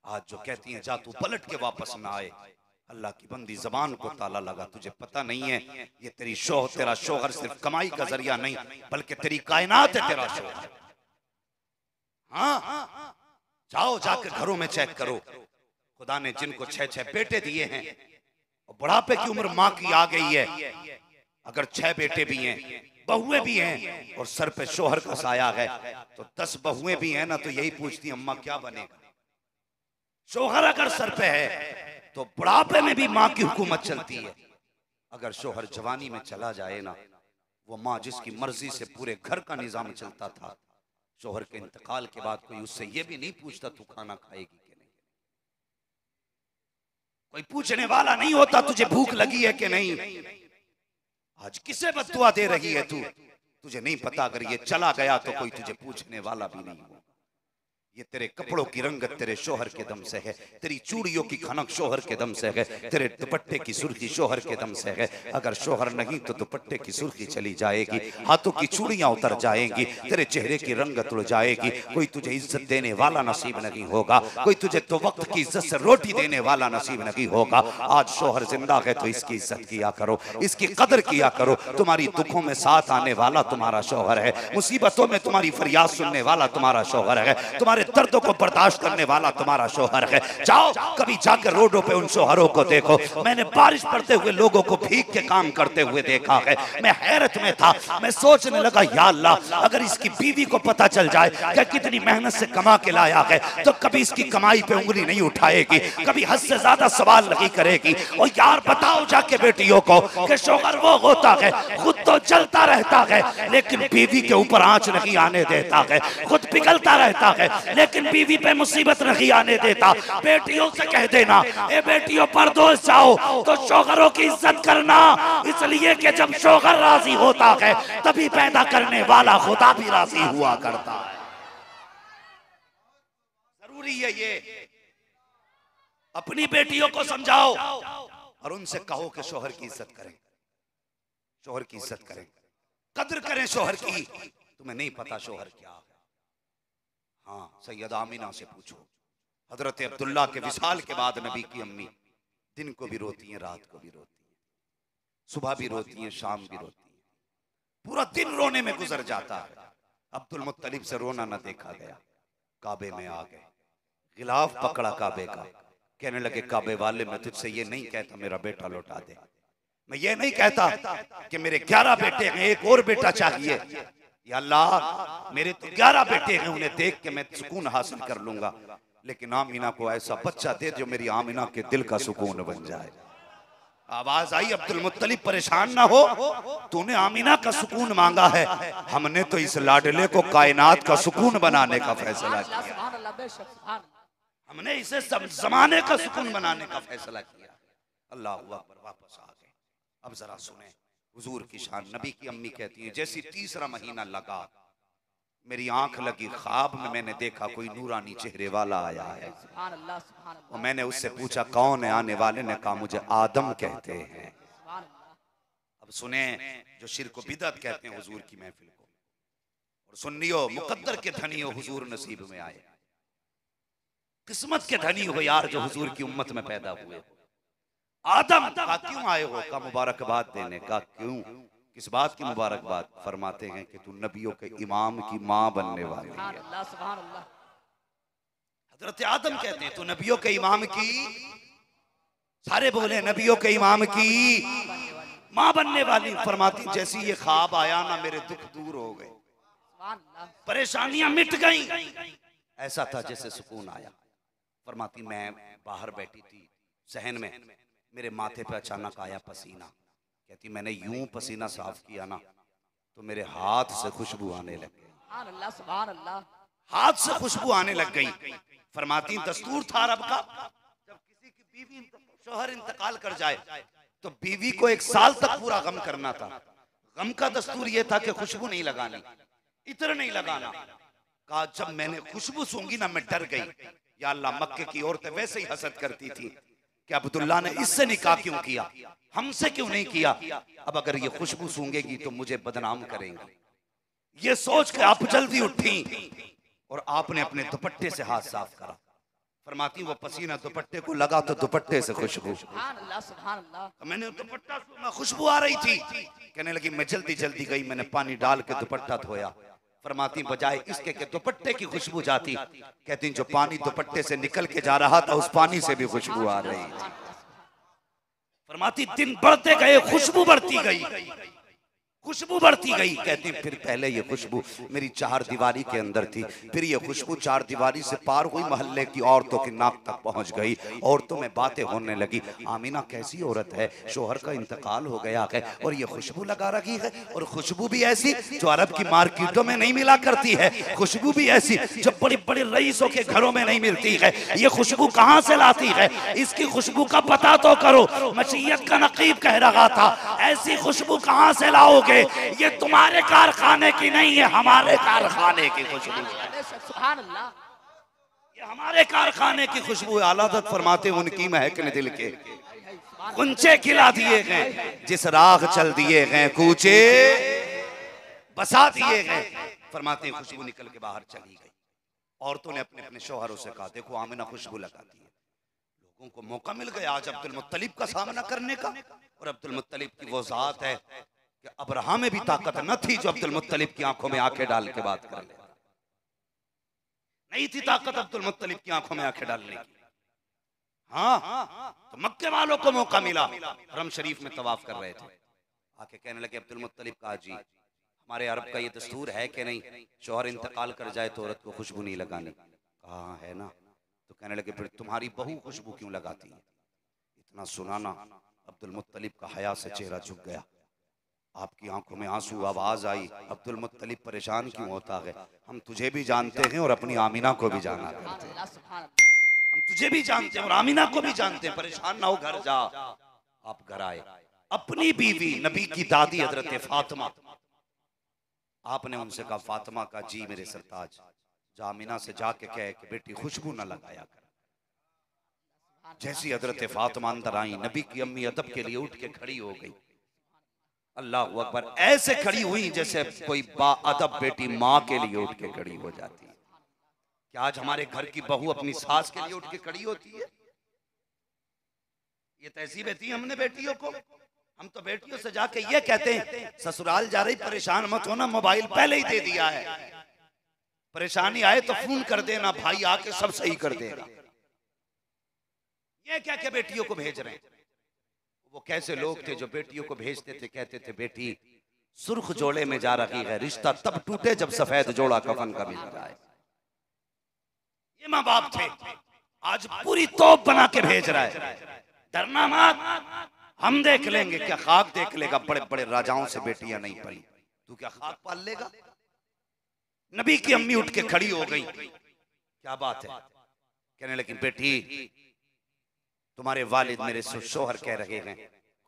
आज जो कहती हैं जा तू पलट के वापस ना आए, अल्लाह की बंदी जबान को ताला लगा। तुझे पता नहीं है ये तेरा शोहर सिर्फ कमाई का जरिया नहीं बल्कि तेरी कायनात है तेरा शोहर। हाँ, जाओ जाकर घरों में चेक करो। खुदा ने जिनको 6-6 बेटे दिए हैं और बुढ़ापे की उम्र माँ की आ गई है, अगर 6 बेटे भी हैं, बहुएं भी हैं और सर पे शोहर का साया है, तो 10 बहुएं भी हैं ना तो यही पूछती अम्मा क्या बनेगा। शोहर अगर सर पे है तो बुढ़ापे में भी माँ की हुकूमत चलती है। अगर शोहर जवानी में चला जाए ना, वो माँ जिसकी मर्जी से पूरे घर का निजाम चलता था, शोहर के इंतकाल के बाद कोई उससे ये भी नहीं पूछता तू खाना खाएगी कि नहीं, कोई पूछने वाला नहीं होता तुझे भूख लगी है कि नहीं। आज किसे बद्दुआ दे रही है तू, तुझे नहीं पता अगर ये चला गया तो कोई तुझे पूछने वाला भी नहीं होगा। ये तेरे कपड़ों की रंगत तेरे शोहर के दम से है, तेरी चूड़ियों की खनक शोहर के दम से है, तेरे दुपट्टे की सुर्खी शोहर के दम से है। अगर शोहर नहीं तो दुपट्टे की सुर्खी चली जाएगी, हाथों की चूड़ियां उतर जाएंगी, तेरे चेहरे की रंगत उड़ जाएगी। कोई तुझे इज्जत देने वाला नसीब नहीं होगा, कोई तुझे तो वक्त की इज्जत से रोटी देने वाला नसीब नहीं होगा। आज शोहर जिंदा है तो इसकी इज्जत किया करो, इसकी कदर किया करो। तुम्हारी दुखों में साथ आने वाला तुम्हारा शोहर है, मुसीबतों में तुम्हारी फरियाद सुनने वाला तुम्हारा शोहर है, तुम्हारे दर्दों को बर्दाश्त करने वाला तुम्हारा शोहर है। जाओ कभी जाकर रोडों पे उन शोहरों को देखो। मैंने बारिश पड़ते हुए लोगों को भीग के काम करते हुए देखा है। मैं हैरत में था, मैं सोचने लगा या अल्लाह, अगर इसकी बीवी को पता चल जाए कि कितनी मेहनत से कमा के लाया है तो कभी इसकी कमाई पे उंगली नहीं उठाएगी, कभी हद से ज्यादा सवाल नहीं करेगी। और यार बताओ जाके बेटियों को कि शोहर वो होता है खुद तो चलता रहता है लेकिन बीवी के ऊपर आंच नहीं आने देता है, खुद पिघलता रहता है लेकिन बीवी पे मुसीबत नहीं आने देता। बेटियों से कह देना, ए बेटियों परदोस जाओ तो शोहरों की इज्जत करना, इसलिए कि जब शोहर राजी होता है तभी पैदा करने वाला खुदा भी राजी हुआ करता है। जरूरी है ये, अपनी बेटियों को समझाओ और उनसे कहो कि शोहर की इज्जत करें, शोहर की इज्जत करें, कदर करें शोहर की। तुम्हें नहीं पता शोहर क्या है? हाँ, सैयद आमिना से पूछो। हजरत अब्दुल्ला के विसाल के बाद नबी की अम्मी दिन को भी रोती हैं, रात को भी रोती हैं, सुबह भी रोती हैं, शाम भी रोती हैं, पूरा दिन रोने में गुजर जाता है। अब्दुल मुत्तलिब से रोना न देखा गया। काबे में आ गए, गिलाफ पकड़ा काबे का, कहने लगे काबे वाले मैं तुझसे ये नहीं कहता मेरा बेटा लौटा दे, मैं ये नहीं कहता कि मेरे 11 बेटे हैं एक और बेटा चाहिए, या अल्लाह मेरे तो 11 बेटे हैं उन्हें देख के मैं सुकून हासिल कर लूंगा, लेकिन आमीना को ऐसा बच्चा दे जो मेरी आमीना के दिल का सुकून बन जाए। आवाज आई अब्दुल मुत्तलिब परेशान ना हो, तूने आमीना का सुकून मांगा है, हमने तो इस लाडले को कायनात का सुकून बनाने का फैसला किया, हमने इसे सब जमाने का सुकून बनाने का फैसला किया। अल्लाह अकबर, वापस आ गए। अब जरा सुने हुजूर की शान। नबी की अम्मी कहती है जैसी तीसरा महीना लगा मेरी आंख लगी, ख्वाब में मैंने देखा कोई नूरानी चेहरे वाला आया है और मैंने उससे पूछा कौन है? आने वाले ने कहा मुझे आदम कहते हैं। अब सुने जो शिर्क बिदअत कहते हैं हुजूर की महफिल को, और सुन्नियो मुकद्दर के धनी हो हुजूर नसीब में आए, किस्मत के धनी हो यार जो हुजूर की उम्मत में पैदा हुए। आदम का क्यों आए हो? का मुबारकबाद देने का। क्यों? किस बात की मुबारकबाद? फरमाते हैं कि तू नबियों के इमाम की माँ बनने वाली है। हजरत आदम कहते हैं तू नबियों के इमाम की, सारे बोले नबियों के इमाम की माँ बनने वाली। फरमाती जैसी ये ख्वाब आया ना मेरे दुख दूर हो गए, परेशानियां मिट गई, ऐसा था जैसे सुकून आया। फरमाती मैं बाहर बैठी थी सहन में, मेरे माथे पे अचानक आया पसीना, कहती मैंने यूं पसीना साफ किया ना तो मेरे हाथ से खुशबू आने लग गई, हाथ से खुशबू आने लग गई। फरमाती दस्तूर था अरब का जब किसी की बीवी शोहर इंतकाल कर जाए तो बीवी को 1 साल तक पूरा गम करना था। गम का दस्तूर यह था कि खुशबू नहीं लगानी, इत्र नहीं लगाना। कहा जब मैंने खुशबू सूंघी ना मैं डर गई, या अल्लाह मक्के की औरतें वैसे ही हसद करती थी कि अब्दुल्ला ने इससे निकाह क्यों किया, हमसे क्यों नहीं किया, अब अगर ये खुशबू सूंघेगी तो मुझे बदनाम करेंगे। ये सोच के आप जल्दी उठी और आपने अपने दुपट्टे से हाथ साफ करा। फरमाती वो पसीना दुपट्टे को लगा तो दुपट्टे से खुशबू, मैंने दुपट्टा खुशबू आ रही थी, कहने लगी मैं जल्दी जल्दी गई, मैंने पानी डाल के दुपट्टा धोया। फरमाती बजाय इसके के दुपट्टे की खुशबू जाती, कहती जो पानी दुपट्टे से निकल के जा रहा था उस पानी से भी खुशबू आ रही थी। फरमाती दिन बढ़ते गए खुशबू बढ़ती गई, खुशबू बढ़ती गई। कहती फिर पहले ये खुशबू मेरी चार दीवारी के अंदर थी, फिर ये खुशबू चार दीवारी से पार हुई, मोहल्ले की औरतों की नाक तक पहुंच गई, औरतों में बातें होने लगी। आमीना कैसी औरत है, शोहर का इंतकाल हो गया है और ये खुशबू लगा रखी है, और खुशबू भी ऐसी जो अरब की मार्केटों में नहीं मिला करती है, खुशबू भी ऐसी जो बड़ी बड़ी रईसों के घरों में नहीं मिलती है। ये खुशबू कहां से लाती है, इसकी खुशबू का पता तो करो। मशीयत का नकीब कह रहा था ऐसी खुशबू कहां से लाओगे, ये तुम्हारे कारखाने की नहीं है, हमारे कारखाने की खुशबू है। सुभान अल्लाह, ये हमारे कारखाने की खुशबू है। आला हज़रत फरमाते उनकी महक ने दिल के कुंचे खिला दिए गए, जिस राह चल दिए गए कूचे बसा दिए गए। फरमाते खुशबू निकल के बाहर चली गई। औरतों ने अपने अपने शौहरों से कहा देखो आमिना खुशबू लगाती है। लोगों को मौका मिल गया आज अब्दुल मुत्तलिब का सामना करने का, और अब्दुल मुत्तलिब की वो जात है कि अब्राहा में भी ताकत न थी जो अब्दुल मुत्तलिब की आंखों में आंखें डाल के बात कर ले, नहीं थी ताकत अब्दुल मुत्तलिब की आंखों में आंखें डालने की। हाँ, तो मक्के वालों को मौका मिला, हरम शरीफ में तवाफ कर रहे थे, आके कहने लगे अब्दुल मुत्तलिब कहा जी हमारे अरब का ये दस्तूर है कि नहीं, शौहर इंतकाल कर जाए तो औरत को खुशबू नहीं लगानी। कहा है ना, तो कहने लगे फिर तुम्हारी बहू खुशबू क्यों लगाती है। इतना सुनाना अब्दुल मुत्तलिब का हया से चेहरा झुक गया, आपकी आंखों में आंसू, आवाज आई अब्दुल मुत्तलिब परेशान क्यों होता है, हम तुझे भी जानते हैं और अपनी आमीना को भी जाना करते हैं, हम तुझे भी जानते हैं और आमीना को भी जानते हैं, परेशान ना हो, घर जा। आप घर आए, अपनी बीवी नबी की दादी हजरत फातिमा, आपने उनसे कहा फातिमा का जी मेरे सरताज, जामिना से जाके कहे कि बेटी खुशबू न लगाया कर। जैसी हजरत फातिमा अंदर आई, नबी की अम्मी अदब के लिए उठ के खड़ी हो गई। अल्लाह अकबर, ऐसे खड़ी हुई जैसे कोई बाअदब बेटी माँ के लिए उठ के खड़ी हो जाती है। क्या आज हमारे घर की बहू अपनी सास के लिए उठ के खड़ी होती है? ये तहसीब थी हमने बेटियों को। हम तो बेटियों से जाके ये कहते हैं ससुराल जा रही परेशान मत होना, मोबाइल पहले ही दे दिया है, परेशानी आए तो फोन कर देना, भाई आके सब सही कर देगा। ये क्या क्या बेटियों को भेज रहे हैं। वो कैसे लोग थे जो बेटियों को भेजते थे, कहते थे बेटी सुर्ख जोड़े में जा रही है, रिश्ता तब टूटे जब सफेद जोड़ा कफन का मिल जाए। ये माँ बाप थे, आज पूरी तोप बना के भेज रहा है। डरना मत, हम देख लेंगे। क्या खाक देख लेगा? बड़े बड़े राजाओं से बेटियां नहीं पली, तू क्या खाक पाल लेगा? नबी की अम्मी उठ के खड़ी हो गई, क्या बात है? कहने लगी बेटी तुम्हारे वालिद मेरे शोहर कह रहे हैं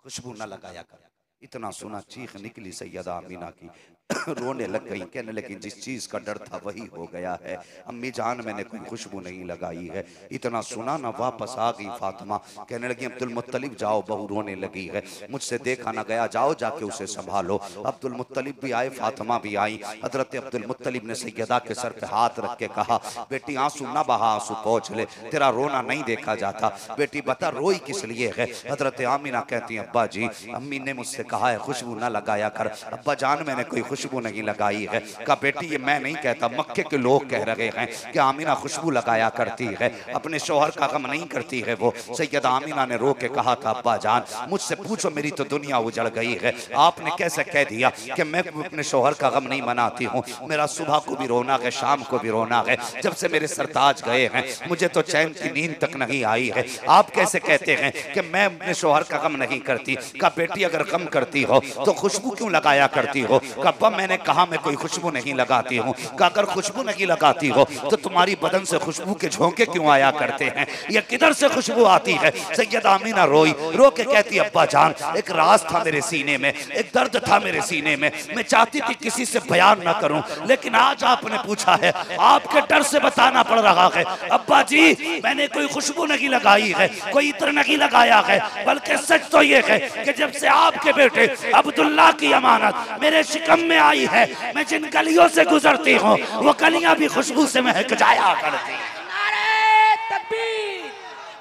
खुशबू न लगाया कर। इतना सुना चीख निकली सैयदा आमीना की, रोने लग गई, कहने लगी जिस चीज का डर था वही हो गया है, अम्मी जान मैंने कोई खुशबू नहीं लगाई है। इतना सुना ना वापस आ गई फातिमा, कहने लगी अब्दुल मुत्तलिब जाओ, बहू रोने लगी है, मुझसे देखा ना गया, जाओ जाके उसे संभालो। अब्दुल मुत्तलिब भी आए, फातिमा भी आई। हजरत अब्दुल मुत्तलिब ने सैयदा के सर पे हाथ रख के कहा बेटी आंसू ना बहा, आंसू पोंछ ले, तेरा रोना नहीं देखा जाता। बेटी बता रोई किस लिए है? हजरत आमीना कहती है अब्बा जी अम्मी ने मुझसे कहा है खुशबू ना लगाया कर। अब्बा जान मैंने कोई खुशबू नहीं लगाई है। कहा बेटी ये मैं नहीं कहता, मक्के के लोग कह रहे हैं कि आमीना खुशबू लगाया करती है, अपने शौहर का गम नहीं करती है वो। सैयदा आमीना ने रो के कहा था अब्बा जान मुझसे पूछो मेरी तो दुनिया उजड़ गई है, आपने कैसे कह दिया कि मैं अपने शौहर का गम नहीं मनाती हूँ? मेरा सुबह को भी रोना है, शाम को भी रोना है, जब से मेरे सरताज गए हैं मुझे तो चैन की नींद तक नहीं आई है। आप कैसे कहते हैं कि मैं अपने शौहर का गम नहीं करती? कहा बेटी अगर गम करती हो तो खुशबू क्यों लगाया करती हो? कहा मैंने कहा मैं कोई खुशबू नहीं लगाती हूँ। कहा अगर खुशबू नहीं लगाती हो तो तुम्हारी बदन से खुशबू के झोंके क्यों आया करते हैं? ये किधर से खुशबू आती है? सैयदा आमीना रोई, रो के कहती अब्बा जान एक राज था मेरे सीने में, एक दर्द था मेरे सीने में, मैं चाहती थी किसी से बयान ना करूं, लेकिन आज आपने पूछा है, आपके डर से बताना पड़ रहा है। अब्बा जी मैंने कोई खुशबू नहीं लगाई है, कोई इत्र नहीं लगाया है, बल्कि सच तो ये है कि जब से आपके बेटे अब्दुल्ला की अमानत मेरे शिकम में आई है, मैं जिन गलियों से गुजरती हूँ वो गलियां भी खुशबू से महक जाया करती। नारे तकबीर,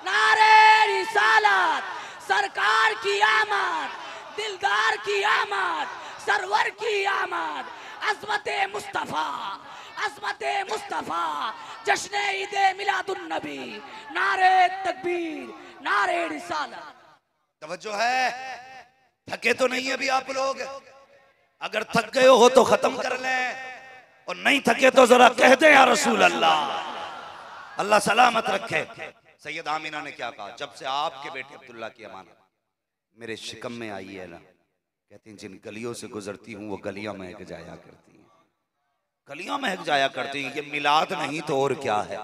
नारे रिसालत, सरकार की आमद, दिलदार की आमद, सरवर की आमद, अज़मते मुस्तफा, अज़मते मुस्तफा, जश्न ईद मिलादुन नबी, नारे तकबीर, नारे रिसालत। तवज्जो है, थके तो नहीं अभी आप लोग? अगर थक गए हो तो खत्म कर लें, और नहीं थके तो जरा कह दे या रसूल अल्लाह, अल्लाह सलामत रखे। सैयद आमीना ने क्या कहा, जब से आपके बेटे अब्दुल्ला की अमानत मेरे शिकम में आई है ना, कहती हैं जिन गलियों से गुजरती हूँ वो गलियां महक जाया करती हैं, गलियां महक जाया करती हैं। ये मिलाद नहीं तो और क्या है,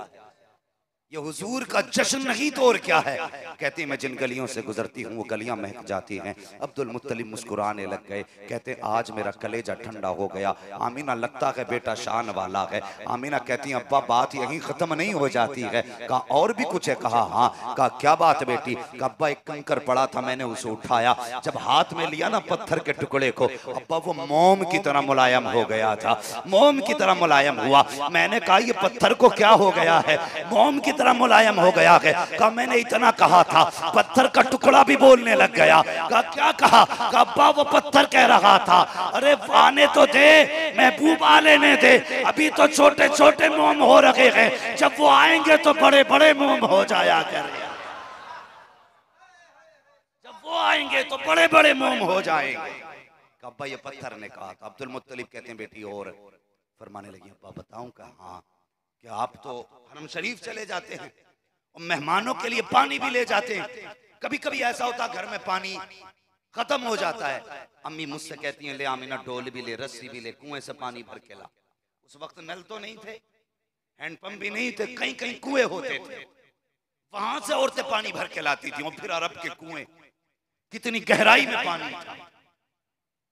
ये हुजूर का जश्न नहीं तो और क्या है। कहती है मैं जिन गलियों से गुजरती हूँ वो गलियां महक जाती हैं। अब्दुल मुत्तलिब मुस्कुराने लग गए, कहते हैं आज मेरा कलेजा ठंडा हो गया। आमीना लगता है बेटा शान वाला है। आमीना कहती हैं अब्बा बात यहीं खत्म नहीं हो जाती है। कहा और भी कुछ है? कहा हाँ। कहा क्या बात बेटी? कहा अब्बा एक कंकर पड़ा था, मैंने उसे उठाया, जब हाथ में लिया ना पत्थर के टुकड़े को, अब्बा वो मोम की तरह मुलायम हो गया था, मोम की तरह मुलायम हुआ। मैंने कहा ये पत्थर को क्या हो गया है, मोम की मुलायम हो गया है। कहा मैंने इतना कहा था, पत्थर का टुकड़ा भी बोलने लग गया। कहा क्या कहा? कहा अब्बा वो पत्थर कह रहा था अरे आने तो दे, महबूब आ लेने दे, अभी तो छोटे छोटे मोम हो रखे हैं, जब वो आएंगे तो बड़े बड़े मोम हो जाया करें, जब वो आएंगे तो बड़े बड़े मोम हो जाएंगे। अब्बा ये पत्थर ने कहा था। अब्दुल मुत्तलिब कहते हैं बेटी और फरमाने लगी अब्बा बताऊं? का हाँ। कि आप तो हरम शरीफ चले जाते हैं और मेहमानों के लिए पानी भी ले जाते हैं, कभी कभी ऐसा होता घर में पानी खत्म हो जाता है, अम्मी मुझसे कहती हैं ले आमीना डोल भी ले, रस्सी भी ले, कुएं से पानी भर के ला। उस वक्त नल तो नहीं थे, हैंडपंप भी नहीं थे, कहीं कहीं कुएं होते थे, वहां से औरतें पानी भर के लाती थी। और फिर अरब के कुएं कितनी गहराई में पानी था।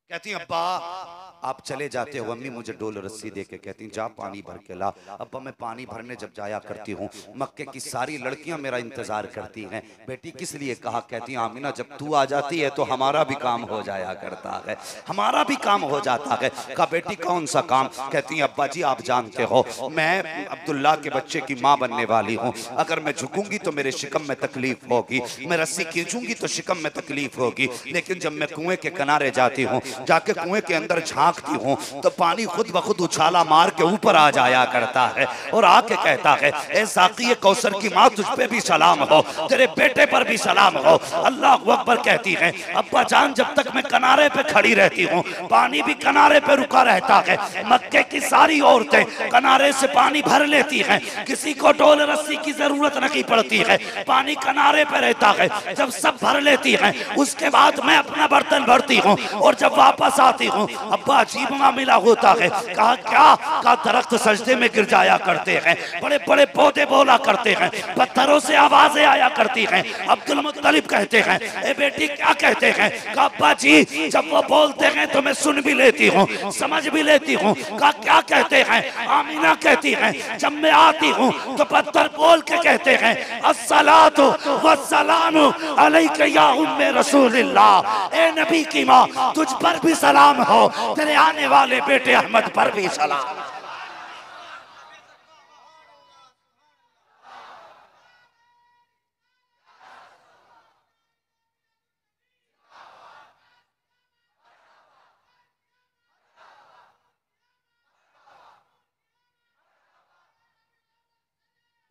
कहती हैं अब्बा आप चले जाते हो, अम्मी मुझे डोल रस्सी दे के कहती जा पानी भर के ला। अब्बा मैं पानी भरने जब जाया करती हूँ मक्के की सारी लड़कियां मेरा इंतजार करती हैं। बेटी किस लिए? कहा कहती आमीना जब तू आ जाती है तो हमारा भी काम हो जाया करता है, हमारा भी काम हो जाता है। कहा बेटी कौन सा काम? कहती हैं अब्बा जी आप जानते हो मैं अब्दुल्ला के बच्चे की माँ बनने वाली हूँ, अगर मैं झुकूंगी तो मेरे शिकम में तकलीफ होगी, मैं रस्सी खींचूंगी तो शिकम में तकलीफ होगी, लेकिन जब मैं कुएं के किनारे जाती हूँ, जाके कुएं के अंदर झांकती हूँ तो पानी खुद ब खुद उछाला मार के ऊपर आ जाया करता है और आके कहता है ए साक़ी कौसर की माँ तुझ पे भी सलाम हो, तेरे बेटे पर भी सलाम हो। अल्लाह अकबर कहती है अब्बा जान जब तक मैं किनारे पे खड़ी रहती हूँ पानी भी किनारे पे रुका रहता है। मक्के की सारी औरतें किनारे से पानी भर लेती हैं, किसी को डोल रस्सी की जरूरत नहीं पड़ती है, पानी किनारे पे रहता है। जब सब भर लेती हैं उसके बाद मैं अपना बर्तन भरती हूँ और जब वापस आती हूँ अब्बा अजीब मामला होता है। कहा क्या? कहा दरख्त सजदे में गिर जाया करते हैं, बड़े बड़े पौधे बोला करते हैं, पत्थरों से आवाजें आया करती हैं। अब्दुल मुत्तलिब कहते हैं ए बेटी क्या कहते हैं? कहा अब्बा जी जब वो बोलते हैं तो मैं सुन भी लेती हूँ, समझ भी लेती हूँ। कहा क्या कहते हैं? आमीना कहती है जब मैं आती हूँ तो पत्थर बोल के कहते हैं अस्सलातु वस्सलामु अलैका या उम्मे रसूलिल्लाह, ए नबी की माँ तुझ पर भी सलाम हो, तेरे आने वाले बेटे अहमद पर भी सलाम।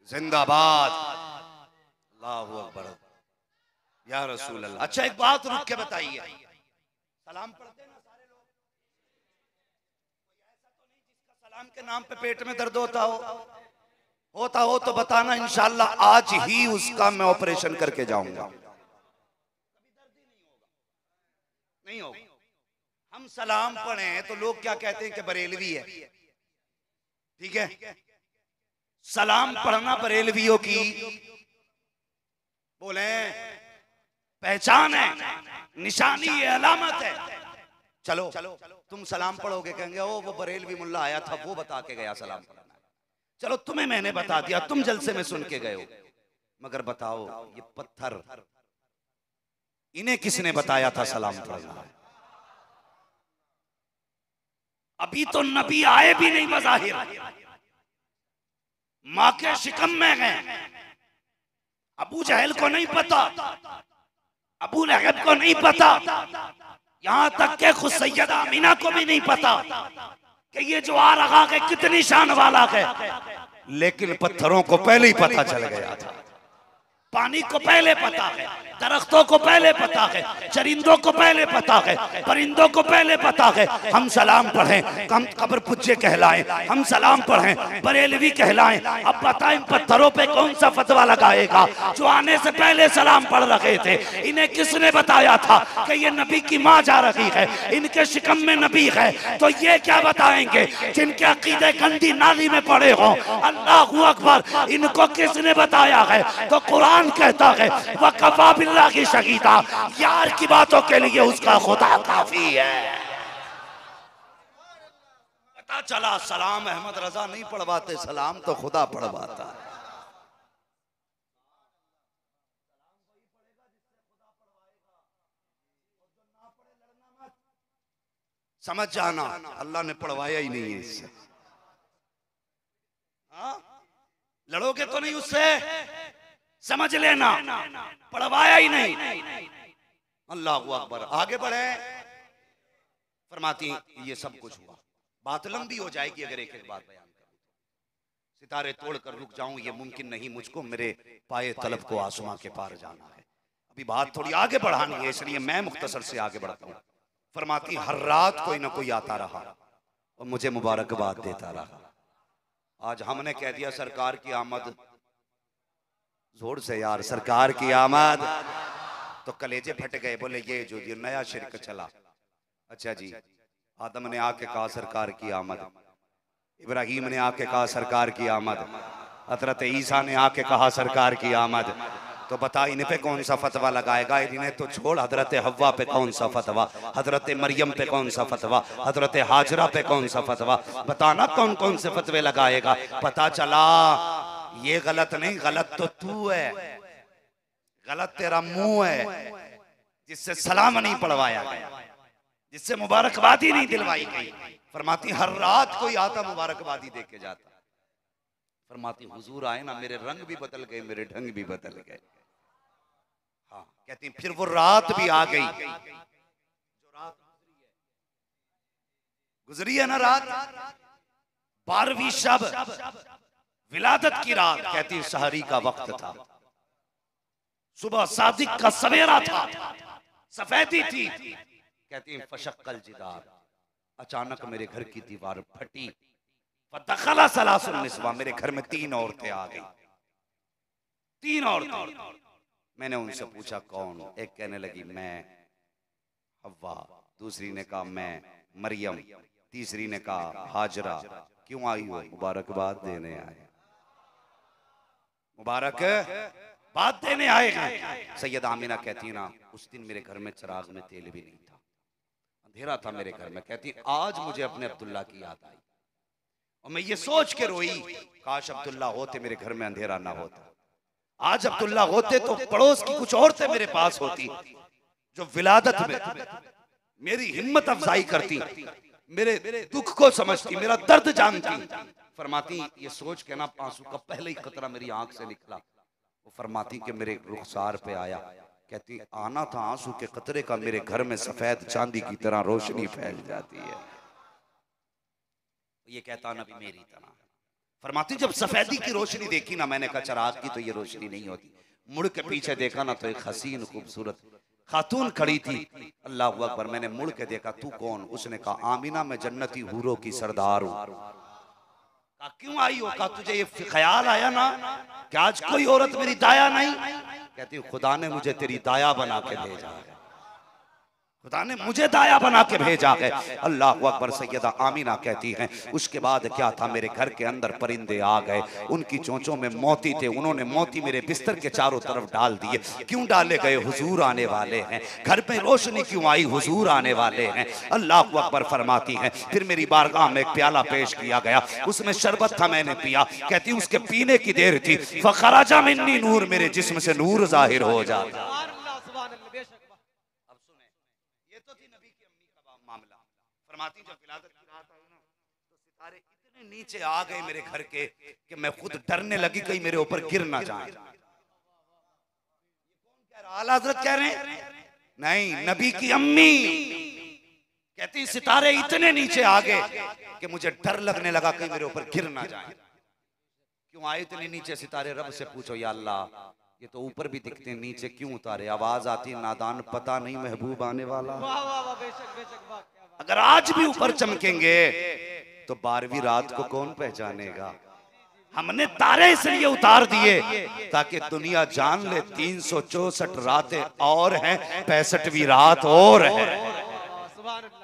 जिंदाबाद, अल्लाहू अकबर या रसूल अल्लाह। अच्छा एक बात रुक के बताइए, सलाम पढ़ते ना सारे लोग, ऐसा तो नहीं जिसका सलाम के नाम पे पेट में दर्द होता हो तो बताना, इंशाअल्लाह आज ही उसका मैं ऑपरेशन करके जाऊंगा। नहीं होगा। हम सलाम पढ़े तो लोग क्या कहते हैं कि बरेलवी है, ठीक है, सलाम पढ़ना बरेलवियों की बोले पहचान है, निशानी है, अलामत है। चलो तुम सलाम पढ़ोगे कहेंगे ओ वो बरेलवी मुल्ला आया था वो बता के गया सलाम पढ़ना। चलो तुम्हें मैंने बता दिया, तुम जलसे में सुन के गए हो, मगर बताओ ये पत्थर इन्हें किसने बताया था सलाम पढ़ना? अभी तो नबी आए भी नहीं बज़ाहिर, मां के शिकम में गए। अबू जहल को नहीं पता, अबू लहब को नहीं पता, यहां तक के खुद सैयदा आमीना को भी नहीं पता कि ये जो आ रहा है कितनी शान वाला है। लेकिन पत्थरों को पहले ही पता चल गया था, पानी को पहले पता है। दरख्तों को पहले पता है, चरिंदों को पहले पता है, परिंदों को पहले पता है। हम सलाम पढ़ें, हम कब्र पुज्जे कहलाएं, हम सलाम पढ़ें, बरेलवी कहलाएं। अब बताएं पत्थरों पे कौन सा फतवा लगाएगा जो आने से पहले सलाम पढ़ रहे थे? इन्हें किसने बताया था कि ये नबी की माँ जा रही है, इनके शिकम में नबी है? तो ये क्या बताएंगे जिनके अकीदे गंदी नाली में पड़े हो? अल्लाहू अकबर, इनको किसने बताया है? तो कुरान कहता है वकफा बिल्लाह की शहीदा, यार की बातों के लिए उसका खुदा काफी है। पता चला सलाम अहमद रजा नहीं पढ़वाते, सलाम तो खुदा पढ़वाता है। समझ जाना, अल्लाह ने पढ़वाया ही नहीं है इससे। हाँ? लड़ोगे तो नहीं उससे, समझ लेना, पढ़वाया ही नहीं। अल्लाह अकबर। आगे बढ़े, फरमाती ये सब कुछ हुआ, बात लंबी हो जाएगी अगर एक एक बात बयान करूं। सितारे तोड़कर रुक जाऊं ये मुमकिन नहीं मुझको, मेरे पाए तलब को आसमां के पार जाना है। अभी बात थोड़ी आगे बढ़ानी है, इसलिए मैं मुख्तसर से आगे बढ़ता हूं। फरमाती हर रात कोई ना कोई आता रहा और मुझे मुबारकबाद देता रहा। आज हमने कह दिया सरकार की आमद, जोर से यार, सरकार की आमद, तो कलेजे फट गए। बोले ये जो ये नया शिरक चला। अच्छा जी, आदम ने आके कहा सरकार की आमद, इब्राहिम ने आके कहा सरकार की आमद, हजरत ईसा ने आके कहा सरकार की आमद। तो बता इन पे कौन सा फतवा लगाएगा? इन्हें तो छोड़, हजरत हव्वा पे कौन सा फतवा, हजरत मरियम पे कौन सा फतवा, हजरत हाजरा पे कौन सा फतवा, बताना कौन कौन से फतवे लगाएगा। पता चला ये गलत नहीं, गलत तो तू है, गलत तेरा मुंह है जिससे सलाम नहीं पढ़वाया गया, जिससे मुबारकबादी नहीं दिलवाई गई। फरमाती हर रात कोई आता मुबारकबादी दे के जाता। फरमाती हुजूर आए ना, मेरे रंग भी बदल गए, मेरे ढंग भी बदल गए। हाँ, कहती फिर वो रात भी आ गई जो रात गुजरी है ना, रात 12वीं शब, विलादत की रात। कहती सहरी का वक्त था, सुबह सादिक का सवेरा था, सफेदी थी। कहती फशक्कल जिदार, अचानक मेरे घर की दीवार फटी। फदखला सलासुल निस्वा, मेरे घर में 3 औरतें आ गई, 3 औरतें। मैंने उनसे पूछा कौन? एक कहने लगी मैं हव्वा, दूसरी ने कहा मैं मरियम, तीसरी ने कहा हाजरा। क्यों आई हो? मुबारकबाद देने आए, मुबारकबाद देने आए हैं। सैयद आमिना कहती ना, उस दिन मेरे घर में चिराग में तेल भी नहीं था, अंधेरा था मेरे घर में। कहती आज मुझे अपने अब्दुल्ला की याद आई और मैं ये सोच के रोई, काश अब्दुल्ला होते मेरे घर में अंधेरा ना होता। आज अब्दुल्ला होते तो पड़ोस की कुछ औरतें मेरे पास होती जो विलादत में मेरी हिम्मत अफजाई करती, मेरे दुख को समझती, मेरा दर्द जानती। फरमाती ये सोच के ना आंसू का पहले ही कतरा मेरी आंख से निकला। वो फरमाती कि मेरे रुखसार पे आया। कहती आना था आंसू के कतरे का, मेरे घर में सफेद चांदी की तरह रोशनी फैल जाती है। ये कहता नबी मेरी तरह। फरमाती जब सफेदी की रोशनी देखी ना, मैंने कहा चिराग की तो ये रोशनी नहीं होती। मुड़ के पीछे देखा ना तो एक हसीन खूबसूरत खातून खड़ी थी। अल्लाह अकबर। मैंने मुड़ के देखा, तू कौन? उसने कहा आमिना, मैं जन्नती हूरों की सरदार हूं। कहा क्यों आई हो? कहा तुझे ये ख्याल आया ना कि आज कोई औरत मेरी दाया नहीं? कहती खुदा ने मुझे तेरी दाया बना के भेजा है, खुदा ने मुझे दाया बना के भेजा है। अल्लाह अकबर। सैयदा आमीना कहती हैं उसके बाद क्या था, मेरे घर के अंदर परिंदे आ गए, उनकी चोंचों में मोती थे, उन्होंने मोती मेरे बिस्तर के चारों तरफ डाल दिए। क्यों डाले गए? हुजूर आने वाले हैं। घर में रोशनी क्यों आई? हुजूर आने वाले हैं। अल्लाह अकबर। फरमाती हैं फिर मेरी बारगाह में एक प्याला पेश किया गया, उसमें शरबत था, मैंने पिया। कहती उसके पीने की देर थी, फखराजा मिन्नी नूर, मेरे जिस्म से नूर जाहिर हो जाता। फरमाती जब विलादत की रात आई ना तो सितारे इतने नीचे आ गए मेरे घर के कि मैं खुद डरने लगी कहीं मेरे ऊपर गिर ना जाए। कौन कह रहा? आला हज़रत कह रहे हैं? नहीं, नबी की अम्मी कहती सितारे इतने नीचे आ गए कि मुझे डर लगने लगा कहीं मेरे ऊपर गिर ना जाए। क्यों आए इतने नीचे सितारे? रब से पूछो या अल्लाह ये तो ऊपर भी दिखते हैं, नीचे क्यों उतारे? आवाज आती नादान, पता नहीं महबूब आने वाला। अगर आज भी ऊपर चमकेंगे तो 12वीं रात को कौन पहचानेगा? हमने तारे इसलिए उतार दिए ताकि दुनिया जान ले 364 रातें और हैं, 65वीं रात और है,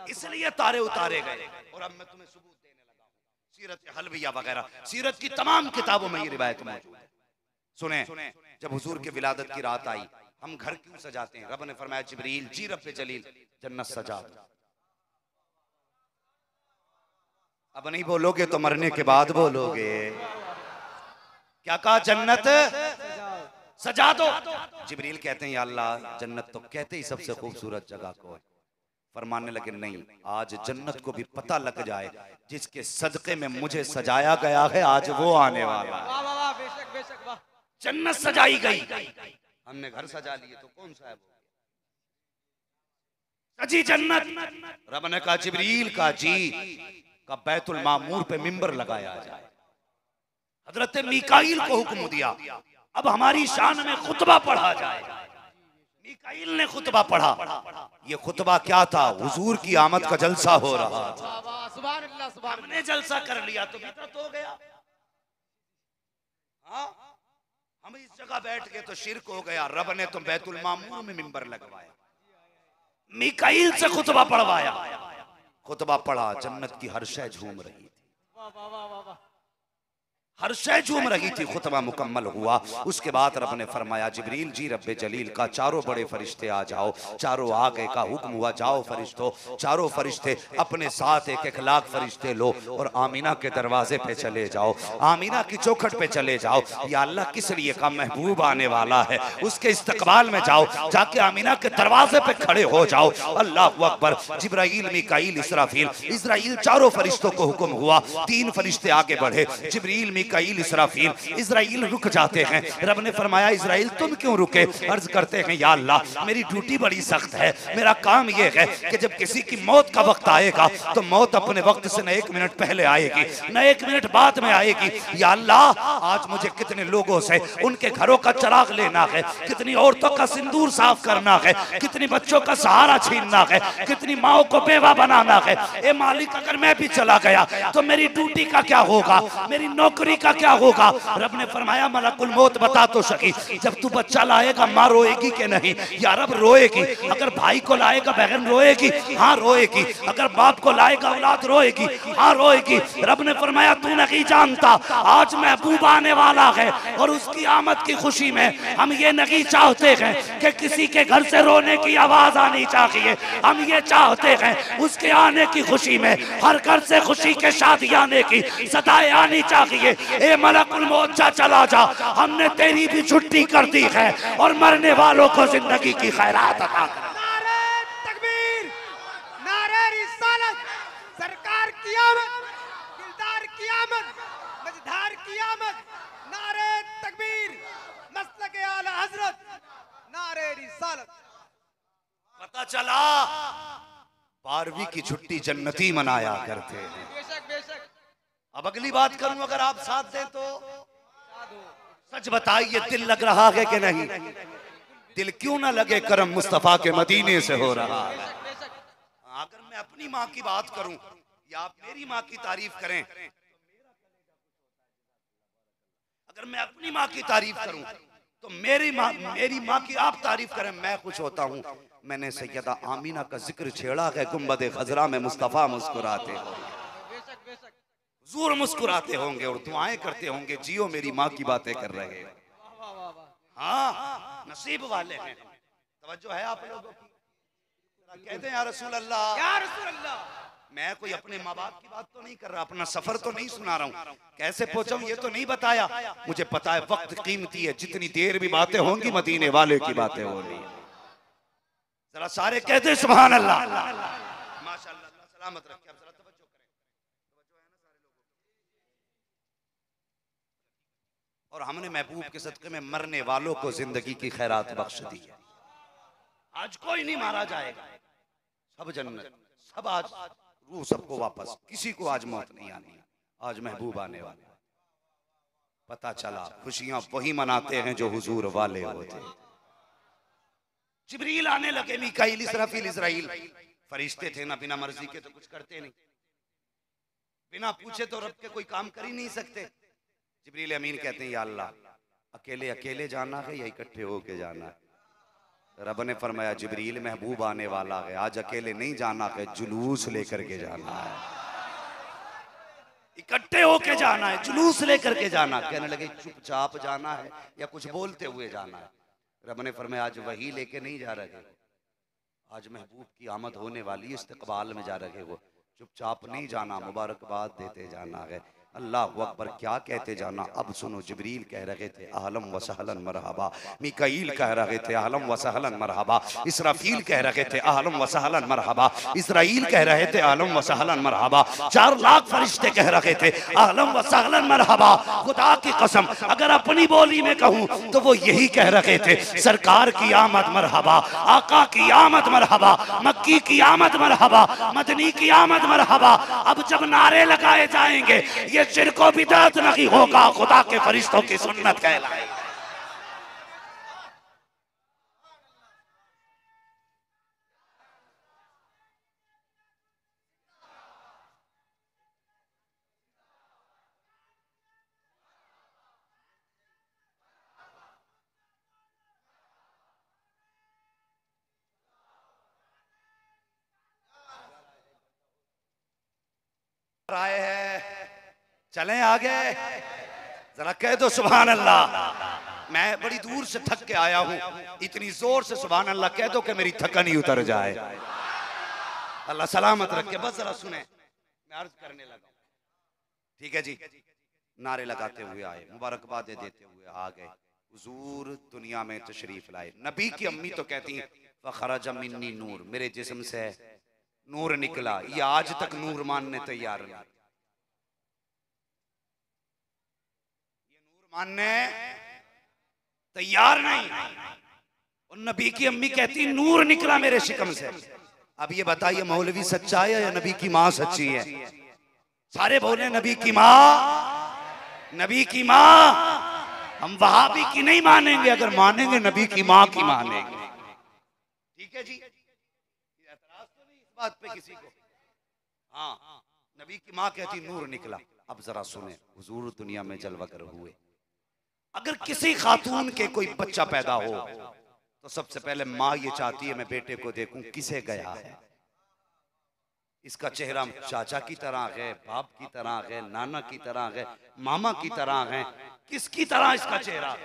इसलिए तारे उतारे गए। और अब मैं तुम्हें सबूत देने लगा हूं, सीरत हलविया वगैरह, सीरत की तमाम किताबों में ये रिवायत मौजूद है। सुने, जब हुजूर के विलादत की रात आई, हम घर क्यों सजाते हैं? रब ने फरमाया जिब्रील जी रब जलील जन्नत सजा दो। अब नहीं बोलोगे तो मरने के बाद बोलोगे। क्या कहा? जन्नत सजा दो। जिब्रील कहते हैं या अल्लाह, जन्नत तो कहते ही सबसे खूबसूरत जगह को है। फरमाने लगे नहीं, आज जन्नत को भी पता लग जाए जिसके सदके में मुझे सजाया गया है, आज वो आने वाला है। जन्नत सजाई गई, हमने घर सजा लिए तो कौन सा है वो? सजी जन्नत। रब ने कहा जिब्रील का जी का बैतुल मामूर पे मिंबर लगाया जाए। हजरत मीकाईल को हुक्म दिया अब हमारी शान में खुतबा पढ़ा जाए। मीकाईल ने खुतबा पढ़ा। ये खुतबा क्या था? हुजूर की आमद का जलसा हो रहा था। हमने जलसा कर लिया तो बिदअत हो गया। हाँ, हम इस जगह बैठ गए तो शिरक हो गया। रब ने तो बैतुल मामूर में मिंबर लगवाया, मीकाईल से खुतबा पढ़वाया। खुतबा पढ़ा, जन्नत की हर शय झूम रही थी, हर शय झूम रही थी। खुतबा मुकम्मल हुआ। उसके बाद रब ने फरमाया जिब्रील जी रब्बे जलील का चारों बड़े फरिश्ते आ जाओ। चारों आ गए का हुक्म हुआ, जाओ फरिश्तों। चारों फरिश्ते अपने साथ 1-1 लाख फरिश्ते लो और आमीना के दरवाजे पे चले जाओ, आमीना की चौखट पे चले जाओ। या अल्लाह किस लिए का महबूब आने वाला है, उसके इस्तकबाल में जाओ, जाके आमीना के दरवाजे पे खड़े हो जाओ। अल्लाहु अकबर। जिब्राईल मीकाईल इसराफील, इजराइल चारों फरिश्तों को हुक्म हुआ। 3 फरिश्ते आगे बढ़े, जिब्रील मीकाईल इसराफील। इजराइल रुक जाते हैं। रब ने फरमाया इजराइल तुम क्यों रुके? अर्ज करते हैं या अल्लाह मेरी ड्यूटी बड़ी सख्त है। मेरा काम यह है कि जब किसी की मौत का वक्त आएगा तो मौत अपने वक्त से न 1 मिनट पहले आएगी न 1 मिनट बाद में आएगी। या अल्लाह आज मुझे कितने लोगों से उनके घरों का चिराग लेना है, कितनी औरतों का सिंदूर साफ करना है, कितनी बच्चों का सहारा छीनना है, कितनी माओ को बेवा बनाना है। ए मालिक अगर मैं भी चला गया तो मेरी ड्यूटी का क्या होगा, मेरी नौकरी का क्या होगा? रब ने फरमाया मलकुल मौत बता तो सकी, जब तू बच्चा लाएगा माँ रोएगी कि नहीं? या रब रोएगी। अगर भाई को लाएगा बहन रोएगी? हाँ रोएगी। अगर बाप को लाएगा औलाद रोएगी? हाँ रोएगी। रब ने फरमाया तू नहीं जानता आज महबूब आने वाला है और उसकी आमद की खुशी में हम ये नहीं चाहते हैं कि किसी के घर से रोने की आवाज आनी चाहिए। हम ये चाहते हैं उसके आने की खुशी में हर घर से खुशी के शादी आने की सदाएं आनी चाहिए। ए मलकुल मौत चला जा, हमने तेरी भी छुट्टी कर दी है और मरने वालों को जिंदगी की खैरात अता कर। नारे तकबीर, नारे रिसालत, सरकार की आमद, दिलदार की आमद, मझधार की आमद। नारे तकबीर, मसलक आला हजरत, नारे रिसालत। पता चला 12वीं की छुट्टी जन्नती मनाया करते हैं। बेशक बेशक। अब अगली बात करूं, अगर आप साथ दें तो सच बताइए दिल लग रहा है कि नहीं? दिल क्यों ना लगे? करम मुस्तफा के मदीने से हो रहा है। अगर मैं अपनी माँ की बात करूं या आप मेरी माँ की तारीफ करें, अगर मैं अपनी माँ की तारीफ करूं तो मेरी माँ की आप तारीफ करें, मैं खुश होता हूं। मैंने सैयदा आमीना का जिक्र छेड़ा है, गुंबद खजरा में मुस्तफा मुस्कुराते होंगे, हुजूर मुस्कुराते होंगे और दुआएं करते होंगे, जियो मेरी माँ की बातें कर रहे हैं। हाँ नसीब वाले हैं। तवज्जो है आप लोगों की? कहते हैं या रसूल अल्लाह, या रसूल अल्लाह। मैं कोई अपने माँ बाप की बात तो नहीं कर रहा, अपना सफर तो नहीं सुना रहा हूँ, कैसे पहुंचा ये तो नहीं बताया। मुझे पता है वक्त कीमती है, जितनी देर भी बातें होंगी मदीने वाले की बातें हो रही है। जरा सारे कहते हैं सुभान अल्लाह, माशाअल्लाह, अल्लाह सलामत रखे। अब जरा तवज्जो करें, तवज्जो है ना सारे लोगों की। और हमने महबूब के सदके में मरने वालों को जिंदगी की खैरात बख्श दी है। आज कोई नहीं मारा जाएगा, सब जन्नत, सब आज रूह सबको वापस, किसी को आज मौत नहीं आनी। आज महबूब आने वाले। पता चला खुशियां वही मनाते हैं जो हुजूर वाले होते। जिब्रील आने लगे, मीकाईल, इसराफील, इजराइल फरिश्ते थे ना, बिना मर्जी के तो कुछ करते नहीं, बिना पूछे तो रब के कोई काम कर ही नहीं सकते। जिब्रील अमीन कहते हैं या अल्लाह, अकेले अकेले जाना है या इकट्ठे होके जाना है? रब ने फरमाया जिब्रील महबूब आने वाला है, आज अकेले नहीं जाना है, जुलूस लेकर के जाना है, इकट्ठे होके जाना है, जुलूस लेकर के जाना। कहने लगे चुपचाप जाना है या कुछ बोलते हुए जाना है? रब ने फरमाया आज वही लेके नहीं जा रहे हो, आज महबूब की आमद होने वाली, इस्तकबाल में जा रहे हो, चुपचाप नहीं जाना, मुबारकबाद देते जाना है। अल्लाह अकबर, क्या कहते जाना? अब सुनो, जिब्रील कह रहे थे अहलन व सहलन मरहबा, मीकाईल कह रहे थे अहलन व सहलन मरहबा, इसराफील कह रहे थे अहलन व सहलन मरहबा, इस्राईल कह रहे थे अहलन व सहलन मरहबा, 4 लाख फरिश्ते कह रहे थे अहलन व सहलन मरहबा। खुदा की कसम अगर अपनी बोली में कहूं तो वो यही कह रहे थे, सरकार की आमद मरहबा, आका की आमद मरहबा, मक्की की आमद मरहबा, मदनी की आमद मरहबा। अब जब नारे लगाए जाएंगे ये शिर्क व बिदअत नहीं होगा, खुदा के फरिश्तों की सुन्नत कहलाएगी। आए हैं, चलें आगे, जरा कह दो सुभान अल्लाह। मैं बड़ी दूर से थक के आया हूं, इतनी जोर से सुभान अल्लाह कह दो कि मेरी थकन ही उतर जाए। अल्लाह सलामत रखे। बस जरा सुने, मैं अर्ज करने लगा। ठीक है जी, नारे लगाते हुए आए, मुबारकबादें देते हुए आ गए, हुजूर दुनिया में तशरीफ लाए। नबी की अम्मी तो कहती हैं फखरज मिन्नी नूर, मेरे जिस्म से नूर निकला। ये आज तक नूर मानने तैयार नहीं, मानने तैयार नहीं। और नबी की अम्मी कहती नूर निकला मेरे शिकम से। अब ये बताइए मौलवी सच्चा है या नबी की माँ सच्ची है? सारे बोले नबी की माँ, नबी की माँ। हम वहाबी की नहीं मानेंगे, अगर मानेंगे नबी की माँ की मानेंगे। ठीक है जी, एतराज तो नहीं इस बात पे किसी को? हाँ, नबी की माँ कहती नूर निकला। अब जरा सुने, हुजूर दुनिया में जलवागर हुए। अगर किसी खातून के कोई बच्चा पैदा हो तो सबसे पहले माँ ये चाहती है मैं बेटे को देखूं किसे गया है, इसका चेहरा चाचा की तरह है, बाप की तरह है, नाना की तरह है, मामा की तरह है, किसकी तरह इसका चेहरा?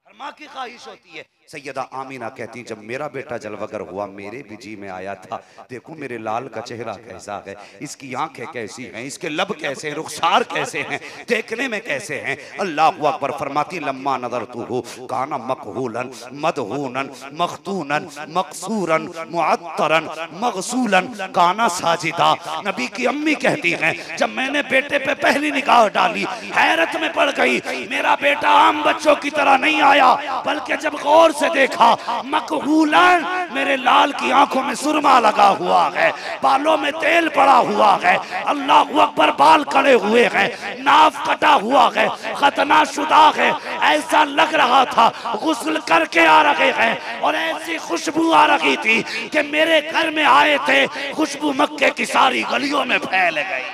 हर माँ की ख्वाहिश होती है। सैयदा आमीना कहती जब मेरा बेटा जलवगर हुआ मेरे भी जी में आया था, देखो मेरे लाल का चेहरा कैसा है, इसकी आंखें कैसी हैं, इसके लब कैसे हैं, रुखसार कैसे हैं, देखने में कैसे हैं। अल्लाहु अकबर फरमाती लम्मा नज़रतुहु काना मकहूलन मदहूनन मखतूनन मकसूरन मुअत्तरन मगसूलन काना साजिदा। नबी की अम्मी कहती हैं जब मैंने बेटे पे पहली निगाह डाली हैरत में पड़ गई। मेरा बेटा आम बच्चों की तरह नहीं आया, बल्कि जब गौर से देखा मकहूलन, मेरे लाल की आंखों में सुरमा लगा हुआ है, बालों में तेल पड़ा हुआ है, अल्लाह अकबर बाल कड़े हुए हैं, नाफ कटा हुआ है, खतना शुदा है। ऐसा लग रहा था गुस्ल करके आ रहे हैं और ऐसी खुशबू आ रही थी कि मेरे घर में आए थे, खुशबू मक्के की सारी गलियों में फैल गई।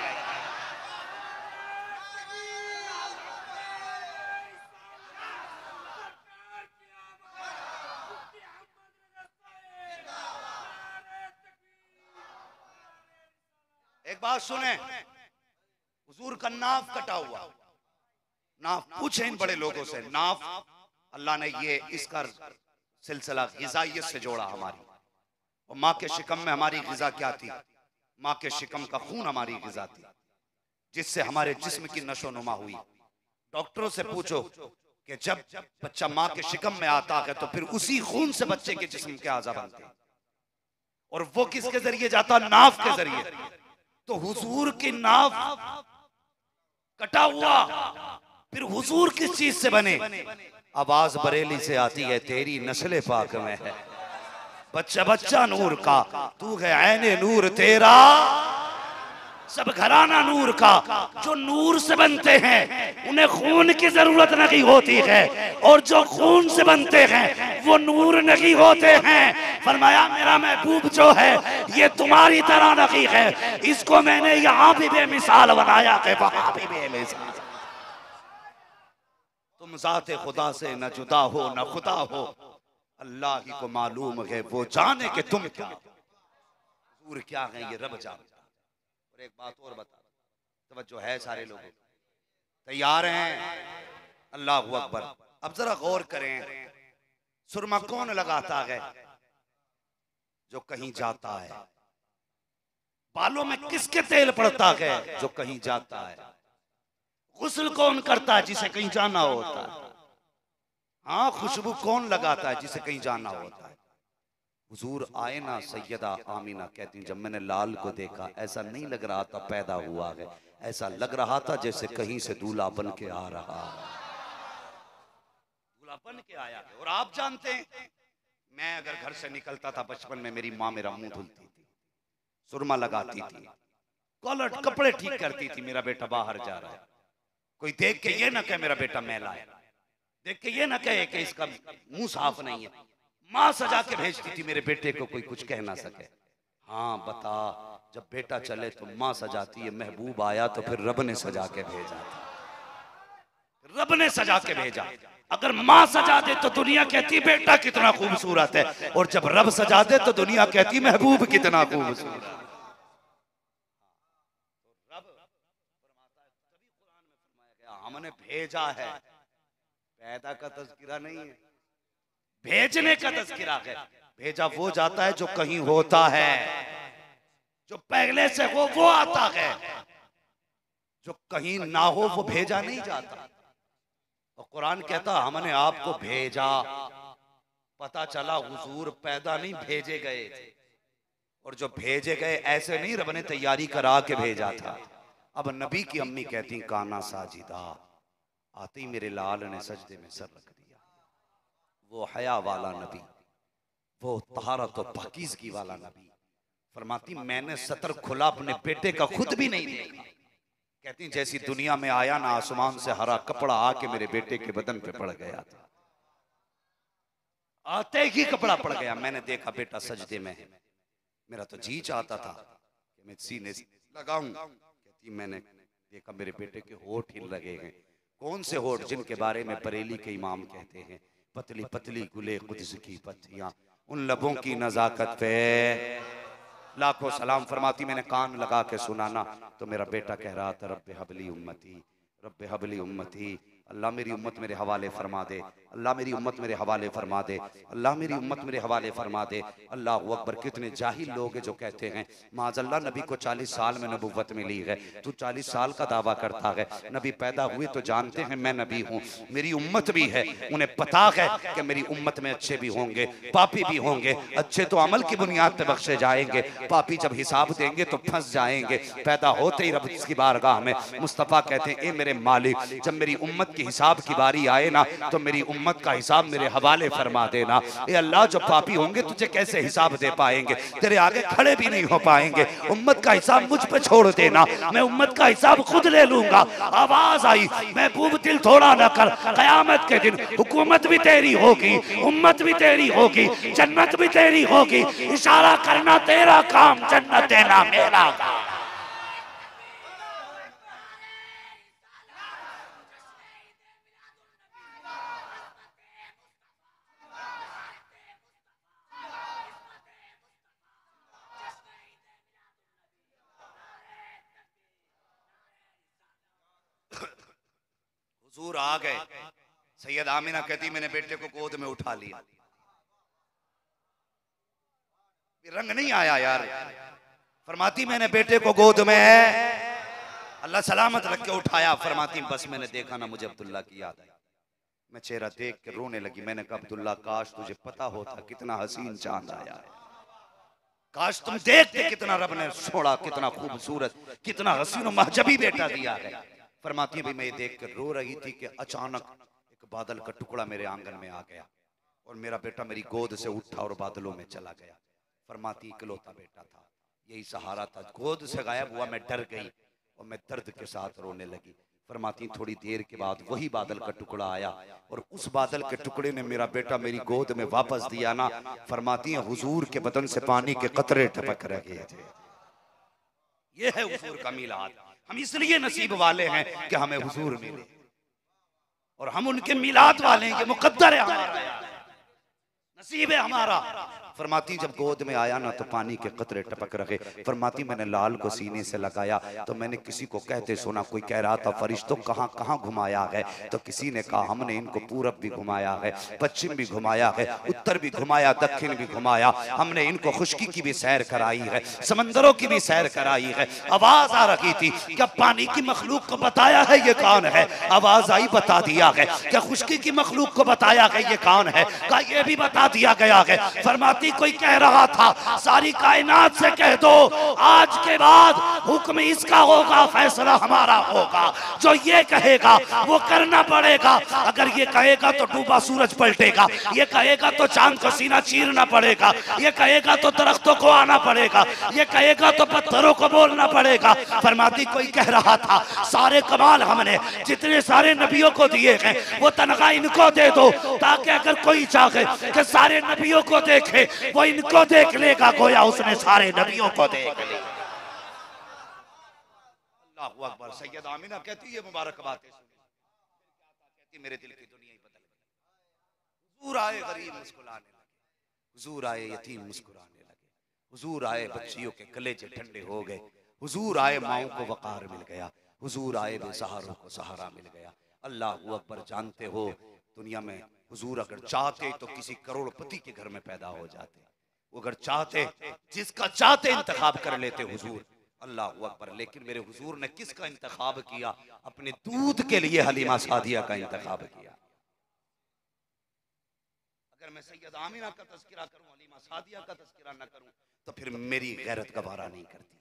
एक बात सुने, हुजूर का नाफ कटा हुआ, नाफ पूछे इन बड़े लोगों से, नाफ अल्लाह ने ये इसका सिलसिला ग़िज़ाइयत से जोड़ा हमारी। और माँ के शिकम में हमारी ग़िज़ा क्या थी? माँ के शिकम का खून हमारी ग़िज़ा थी, जिससे हमारे जिस्म की नशो नुमा हुई। डॉक्टरों से पूछो कि जब बच्चा माँ के शिकम में आता है तो फिर उसी खून से बच्चे के जिस्म के आज़ा बनते हैं, और वो किसके जरिए जाता? नाफ के जरिए। तो हुजूर की नाफ कटा हुआ, फिर हुजूर किस चीज से बने? आवाज बरेली से आती है तेरी नस्ल पाक में है, बच्चा बच्चा नूर का, तू है ऐने नूर तेरा। सब घराना नूर का, जो नूर से बनते हैं उन्हें खून की जरूरत नहीं होती है, और जो खून से बनते हैं वो नूर नहीं होते हैं। फरमाया मेरा महबूब जो है ये तुम्हारी तरह नहीं है, इसको मैंने यहाँ भी बेमिसाल बनाया है, वहां भी बेमिसाल। तुम जाते खुदा से न जुदा हो न खुदा हो, अल्लाह ही को मालूम है वो जाने के तुम क्या हुजूर क्या है ये रब जानता। और एक बात और बता, तवज्जो है सारे लोग, तैयार हैं? अल्लाह अकबर। अब जरा गौर करें, सुरमा कौन लगाता है? जो कहीं जाता है। बालों में किसके तेल पड़ता है? जो कहीं जाता है। गुस्ल कौन करता है? जिसे कहीं जाना होता है। हाँ, खुशबू कौन लगाता है? जिसे कहीं जाना होता है। हुजूर आए ना, सैयदा आमीना कहती जब मैंने लाल को देखा ऐसा नहीं लग रहा था पैदा हुआ है, ऐसा लग रहा था जैसे कहीं से दूल्हा बन के आ रहा है, दूल्हा बन के आया है। और आप जानते हैं, मैं अगर घर से निकलता था बचपन में, मेरी माँ मेरा मुंह धुलती थी, सुरमा लगाती थी, कॉलर कपड़े ठीक करती थी। मेरा बेटा बाहर जा रहा है, कोई देख के ये ना कहे मेरा बेटा मैला है, देख के ये ना कहे कि इसका मुंह साफ नहीं है। माँ सजा के भेजती थी मेरे बेटे को, कोई कुछ कह ना सके। हाँ बता, जब बेटा चले तो माँ सजाती है, महबूब आया तो फिर रब ने सजा के भेजा, रब ने सजा के भेजा। अगर माँ सजा दे तो दुनिया कहती बेटा कितना खूबसूरत है, और जब रब सजा दे तो दुनिया कहती महबूब कितना खूबसूरत। रब फरमाता है, तभी कुरान में फरमाया गया हमने भेजा है, पैदा का तज़किरा नहीं है, भेजने का तज़किरा है। भेजा वो जाता है जो कहीं होता है, जो पहले से हो वो आता है, जो कहीं ना हो वो भेजा नहीं जाता। और कुरान कहता हमने आपको भेजा, पता चला हुजूर पैदा नहीं भेजे गए थे, और जो भेजे गए ऐसे नहीं, रब ने तैयारी करा के भेजा था। अब नबी की अम्मी कहती काना साजिदा, आते ही मेरे लाल ने सजदे में सर रख दिया। वो हया वाला नबी, वो तहारत और पाकीज़गी वाला नबी। फरमाती मैंने सतर खुला अपने बेटे का खुद भी नहीं देखा। कहती जैसी दुनिया में आया ना, आसमान से हरा कपड़ा आके मेरे बेटे के बदन पे पड़ गया था, आते ही कपड़ा पड़ गया। मैंने देखा बेटा सजदे में है, मेरा तो जी चाहता था कि मैं सीने से लगाऊं। कहती मैंने देखा मेरे बेटे के होठ हिल लगे हैं। कौन से होठ? जिनके बारे में बरेली के इमाम कहते हैं पतली पतली गुले कुद्स की पत्तियां, उन लबों की नजाकत पे लाखों सलाम। फरमाती मैंने कान लगा के सुना ना, तो मेरा बेटा कह रहा था रब्बे हबली उम्मती, रब्बे हबली उम्मती, अल्लाह मेरी उम्मत मेरे हवाले फरमा दे, अल्लाह मेरी उम्मत मेरे हवाले फरमा दे, अल्लाह मेरी उम्मत मेरे हवाले फरमा दे। अल्लाह अकबर। कितने जाहिल लोग हैं जो कहते हैं माज़अल्लाह नबी को 40 साल में नबुव्वत मिली है, तू 40 साल का दावा करता है। नबी पैदा हुए तो जानते हैं मैं नबी हूँ, मेरी उम्मत भी है, उन्हें पता है कि मेरी उम्मत में अच्छे भी होंगे पापी भी होंगे। अच्छे तो अमल की बुनियाद पर बख्शे जाएंगे, पापी जब हिसाब देंगे तो फंस जाएंगे। पैदा होते ही रब की बारगाह में मुस्तफ़ा कहते हैं ए मेरे मालिक, जब मेरी उम्मत की हिसाब की बारी आए ना तो मेरी उम्मत का हिसाब मेरे हवाले फरमा देना। ए अल्लाह जो पापी होंगे तुझे कैसे हिसाब दे पाएंगे, तेरे आगे खड़े भी नहीं हो पाएंगे। उम्मत का हिसाब मुझ पे छोड़ देना, मैं उम्मत का हिसाब खुद ले लूंगा। आवाज आई महबूब दिल थोड़ा न कर, कयामत के दिन हुकूमत भी तेरी होगी, उम्मत भी तेरी होगी, जन्नत भी तेरी होगी। इशारा करना तेरा काम, जन्नत देना मेरा काम। हुजूर आ गए। सैयद आमिना कहती मैंने बेटे को गोद में उठा लिया, रंग नहीं आया यार। फरमाती मैंने बेटे को गोद में अल्लाह सलामत रख के उठाया। फरमाती बस मैंने देखा ना मुझे अब्दुल्ला की याद आई, मैं चेहरा देख के रोने लगी। मैंने कहा अब्दुल्ला काश तुझे पता होता कितना हसीन चांद आया है, काश तुम देखते कितना रब ने छोड़ा, कितना खूबसूरत, कितना हसीन महजबी बेटा दिया है। फरमाती है मैं ये देख कर रो रही थी कि अचानक एक बादल का टुकड़ा मेरे आंगन में आ गया और मेरा बेटा मेरी गोद से उठा और बादलों में चला गया। फरमाती इकलौता बेटा था, यही सहारा था। गोद से गायब हुआ, मैं डर गई और मैं दर्द के साथ रोने लगी। फरमाती थोड़ी देर के बाद वही बादल का टुकड़ा आया और उस बादल के टुकड़े ने मेरा बेटा मेरी गोद में वापस दिया ना। फरमाती है हुजूर के बदन से पानी के कतरे टपक रहे थे। ये है हुजूर का मिलाद। हम इसलिए नसीब वाले हैं कि हमें हुजूर मिले और हम उनके मिलाद वाले हैं। ये मुकद्दर है हमारा, नसीब है हमारा। फरमाती जब गोद में आया ना तो पानी के कतरे टपक रहे। फरमाती मैंने लाल को सीने से लगाया तो मैंने किसी को कहते सुना, कोई कह रहा था फरिश्तों कहाँ कहाँ घुमाया है, तो किसी ने कहा हमने इनको पूरब भी घुमाया है, पश्चिम भी घुमाया है, उत्तर भी घुमाया, दक्षिण भी घुमाया। हमने इनको खुश्की की भी सैर कराई है, समंदरों की भी सैर कराई है। आवाज आ रही थी क्या पानी की मखलूक को बताया है ये कौन है? आवाज आई बता दिया है। क्या खुश्की की मखलूक को बताया है ये कौन है? का ये भी बता दिया गया है। फरमाती कोई कह रहा था सारी कायनात से कह दो आज के बाद हुक्म इसका होगा, फैसला हमारा होगा। जो ये कहेगा वो करना पड़ेगा। अगर ये कहेगा तो डूबा सूरज पलटेगा, ये कहेगा तो चांद को सीना चीरना पड़ेगा, ये कहेगा तो दरख्तों को आना पड़ेगा, ये कहेगा तो पत्थरों को बोलना पड़ेगा। फरमाती कोई कह रहा था सारे कमाल हमने जितने सारे नबियों को दिए हैं वो तनख्वाह इनको दे दो, ताकि अगर कोई चाहे कि सारे नबियों को देखे वो इनको देख लेगा, गोया उसने सारे नबियों को देख लिया। अल्लाहू अकबर। सैयद आमिना कहती है मुबारक बातें कहती मेरे दिल की दुनिया ही बदल गई। हुजूर आए गरीब मुस्कुराने लगे, हुजूर आए यतीम मुस्कुराने लगे, हुजूर आए बच्चियों के कलेजे ठंडे हो गए, हुजूर आए माओं को वकार मिल गया, हुजूर आए बेसहारों को सहारा मिल गया। अल्लाहू अकबर। जानते हो दुनिया में हुजूर अगर चाहते तो किसी करोड़पति के घर में पैदा हो जाते, वो अगर चाहते जिसका चाहते इंतखाब कर लेते हुजूर। अल्लाह अकबर। लेकिन मेरे हुजूर ने किसका इंतखाब किया? अपने दूध के लिए हलीमा सादिया का इंतखाब किया। अगर मैं सैयद आमिना का तज़किरा करूं, हलीमा सादिया का तज़किरा न करूं तो फिर मेरी गैरत गवारा नहीं करती।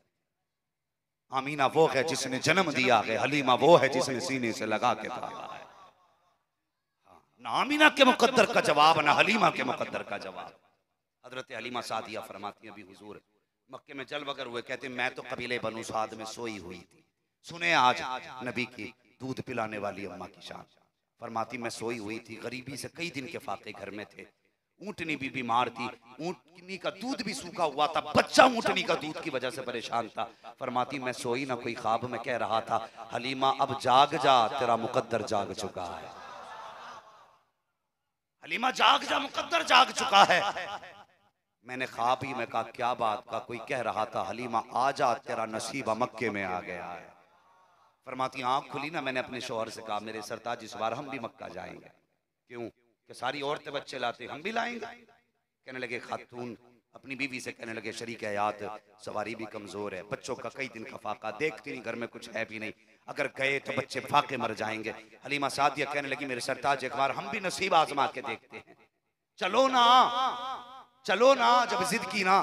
आमीना वो है जिसने जन्म दिया है, हलीमा वो है जिसने सीने से लगा के पाला है। ना आमीना के मुकद्दर का जवाब ना हलीमा के मुकद्दर का जवाब। हजरत हलीमा सादिया फरमाती अभी हुजूर मक्के में जल वगर हुए, कहते मैं तो कबीले बनु साद में सोई हुई थी। सुने आज नबी की दूध पिलाने वाली अम्मा की शान। फरमाती मैं सोई हुई थी, गरीबी से कई दिन के फाके घर में थे, ऊँटनी भी बीमार थी, ऊँटनी का दूध भी सूखा हुआ था, बच्चा ऊँटनी का दूध की वजह से परेशान था। फरमाती मैं सोई ना, कोई ख्वाब में कह रहा था हलीमा अब जाग जा, तेरा मुकद्दर जाग चुका है। हलीमा जाग जा, मुकद्दर जाग चुका है। मैंने ख्वाब ही में कहा क्या बात का? कोई कह रहा था हलीमा आजा, तेरा नसीब मक्के में आ गया है। फरमाती आंख खुली ना, मैंने अपने शौहर से कहा मेरे सरताज इस बार हम भी मक्का जाएंगे। क्यों? कि सारी औरतें बच्चे लाते, हम भी लाएंगे। कहने लगे खातून अपनी बीवी से कहने लगे शरीक हयात सवारी भी कमजोर है, बच्चों का कई दिन का फाका, देखती नहीं घर में कुछ है भी नहीं, अगर गए तो बच्चे फाके मर जाएंगे। हलीमा सादिया कहने लगी मेरे सरताज एक बार हम भी नसीब आजमा के देखते हैं, चलो ना चलो ना। जब जिद की ना,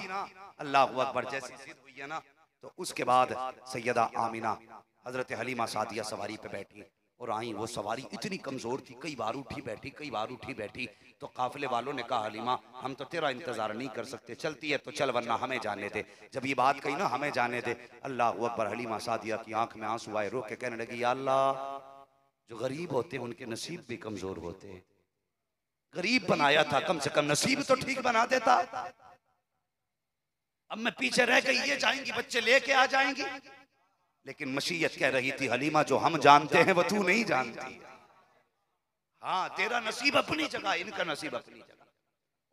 अल्लाह अकबर, जैसी जिद हुई है ना तो उसके बाद सैयदा आमिना हजरत हलीमा सादिया सवारी पे बैठी और आई। वो सवारी इतनी कमजोर थी, कई बार उठी बैठी, कई बार उठी बैठी। तो काफिले वालों ने कहा हलीमा हम तो तेरा इंतजार नहीं कर सकते, चलती है तो चल वरना हमें जाने दे। जब ये बात कही ना हमें जाने दे, अल्लाह अकबर, हलीमा सादिया की आंख में आंसू आए, रो के कहने लगी या अल्लाह जो गरीब होते हैं उनके नसीब भी कमजोर होते हैं, गरीब बनाया था कम से कम नसीब तो ठीक बना देता। अब मैं पीछे रह गई, ये जाएंगी बच्चे लेके आ जाएंगी, लेकिन मशीयत कह रही थी हलीमा जो हम जानते हैं वो तू नहीं जानती। हाँ तेरा नसीब अपनी जगह, इनका नसीब अपनी जगह।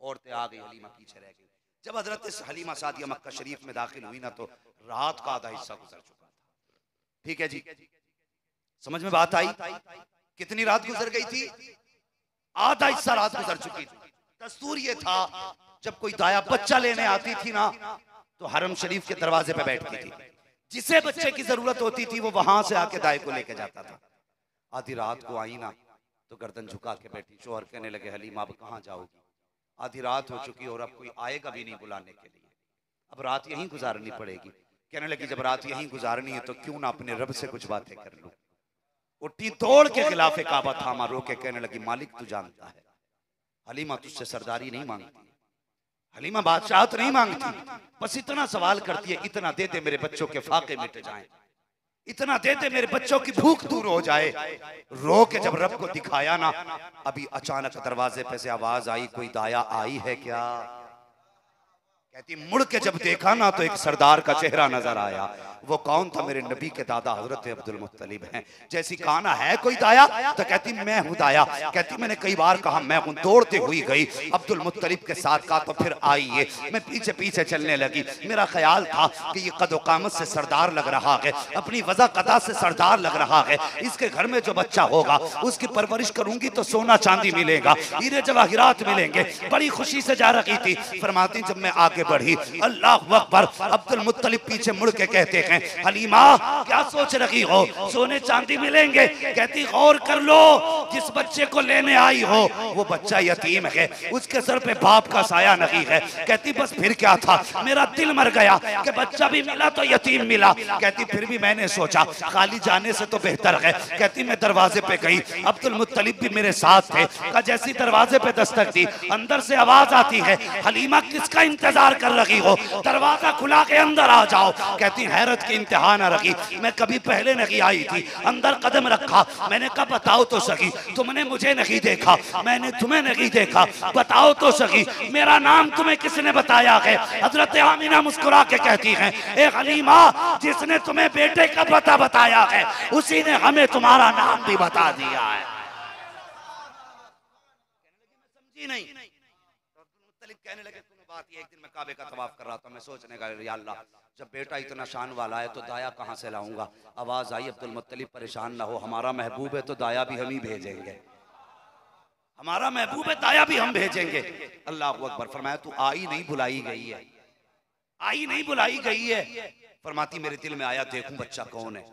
औरतें आ गई, हलीमा पीछे रह गई। जब हजरत हलीमा सादिया मक्का शरीफ में दाखिल हुई ना तो रात का आधा हिस्सा गुजर चुका था। ठीक है जी, समझ में बात आई? कितनी रात गुजर गई थी? आधा हिस्सा रात गुजर चुकी थी। दस्तूर ये था जब कोई दाया बच्चा लेने आती थी ना तो हरम शरीफ के दरवाजे पे बैठती थी, जिसे बच्चे की जरूरत होती थी वो वहां से आके दाए को लेके जाता था। आधी रात को आई ना तो गर्दन झुका के बैठी। शोहर कहने लगे हलीमा अब कहाँ जाओगी? आधी रात हो चुकी और अब कोई आएगा भी नहीं बुलाने के लिए, अब रात यहीं गुजारनी पड़ेगी। कहने लगी जब रात यहीं गुजारनी है तो क्यों ना अपने रब से कुछ बातें कर लूं। उठी तोड़ के खिलाफे काबा थामा, रो के कहने लगी मालिक तू जानता है हलीमा तुझसे सरदारी नहीं मांगती, हलीमा बादशाहत नहीं मांगती, बस इतना सवाल करती है, इतना दे दे मेरे बच्चों के फाके मिट जाएं, इतना दे दे मेरे बच्चों की भूख दूर हो जाए। रो के जब रब को दिखाया ना, अभी अचानक दरवाजे पे से आवाज आई, कोई दाया आई है क्या? कहती मुड़ के जब देखा ना तो एक सरदार का चेहरा नजर आया। वो कौन था? मेरे नबी के दादा हजरत अब्दुल मुत्तलिब हैं। जैसी कहा ना है कोई दाया, तो कहती मैं हूं दाया। कहती मैंने कई बार कहा मैं हूं। दौड़ते हुई गई अब्दुल मुत्तलिब के साथ, कहा तो फिर आई है। मैं पीछे पीछे चलने लगी। मेरा ख्याल था कि ये कदो कामत से सरदार लग रहा है, अपनी वजह कदा से सरदार लग रहा है, इसके घर में जो बच्चा होगा उसकी परवरिश करूंगी तो सोना चांदी मिलेगा, हीरे जवाहिरात मिलेंगे। बड़ी खुशी से जा रही थी। फरमाती जब मैं आगे बढ़ी, अल्लाह अकबर, अब्दुल मुत्तलिब पीछे मुड़ के कहते हैं हलीमा क्या सोच रही हो, सोने चांदी मिलेंगे? कहती गौर कर लो, जिस बच्चे को लेने आई हो वो बच्चा यतीम है, उसके सर पे बाप का साया नहीं है। कहती बस फिर क्या था, मेरा दिल मर गया कि बच्चा भी मिला तो यतीम मिला। कहती फिर भी मैंने सोचा खाली जाने से तो बेहतर है। कहती मैं दरवाजे पे गई, अब्दुल मुत्तलिब भी मेरे साथ थे। का जैसी दरवाजे पे दस्तक दी, अंदर से आवाज आती है हलीमा किसका इंतजार कर रही हो, दरवाजा खुला के अंदर आ जाओ। कहती हैरत की इंतहा न रखी, मैं कभी पहले नहीं आई थी। अंदर कदम रखा, मैंने कहा बताओ तो सही, तुमने मुझे नहीं देखा, मैंने तुम्हें नहीं देखा, बताओ तो सही मेरा नाम तुम्हें किसने बताया है? हजरत आमीना मुस्कुरा के कहती हैं ए हलीमा, जिसने तुम्हें बेटे का पता बताया है उसी ने हमें तुम्हारा नाम भी बता दिया है। समझी नहीं? कहने लगे बात ये, एक दिन मैं काबे का तवाफ कर रहा था, मैं सोचने का या अल्लाह जब बेटा इतना शान वाला है तो दाया कहाँ से लाऊंगा? आवाज आई अब्दुल मुत्तलिब परेशान ना हो, हमारा महबूब है तो दाया भी हम ही भेजेंगे, हमारा महबूब है दाया भी हम भेजेंगे। अल्लाह अकबर। फरमाया तू आई नहीं बुलाई गई है, आई नहीं बुलाई गई है। फरमाती मेरे दिल में आया देखूं बच्चा कौन है।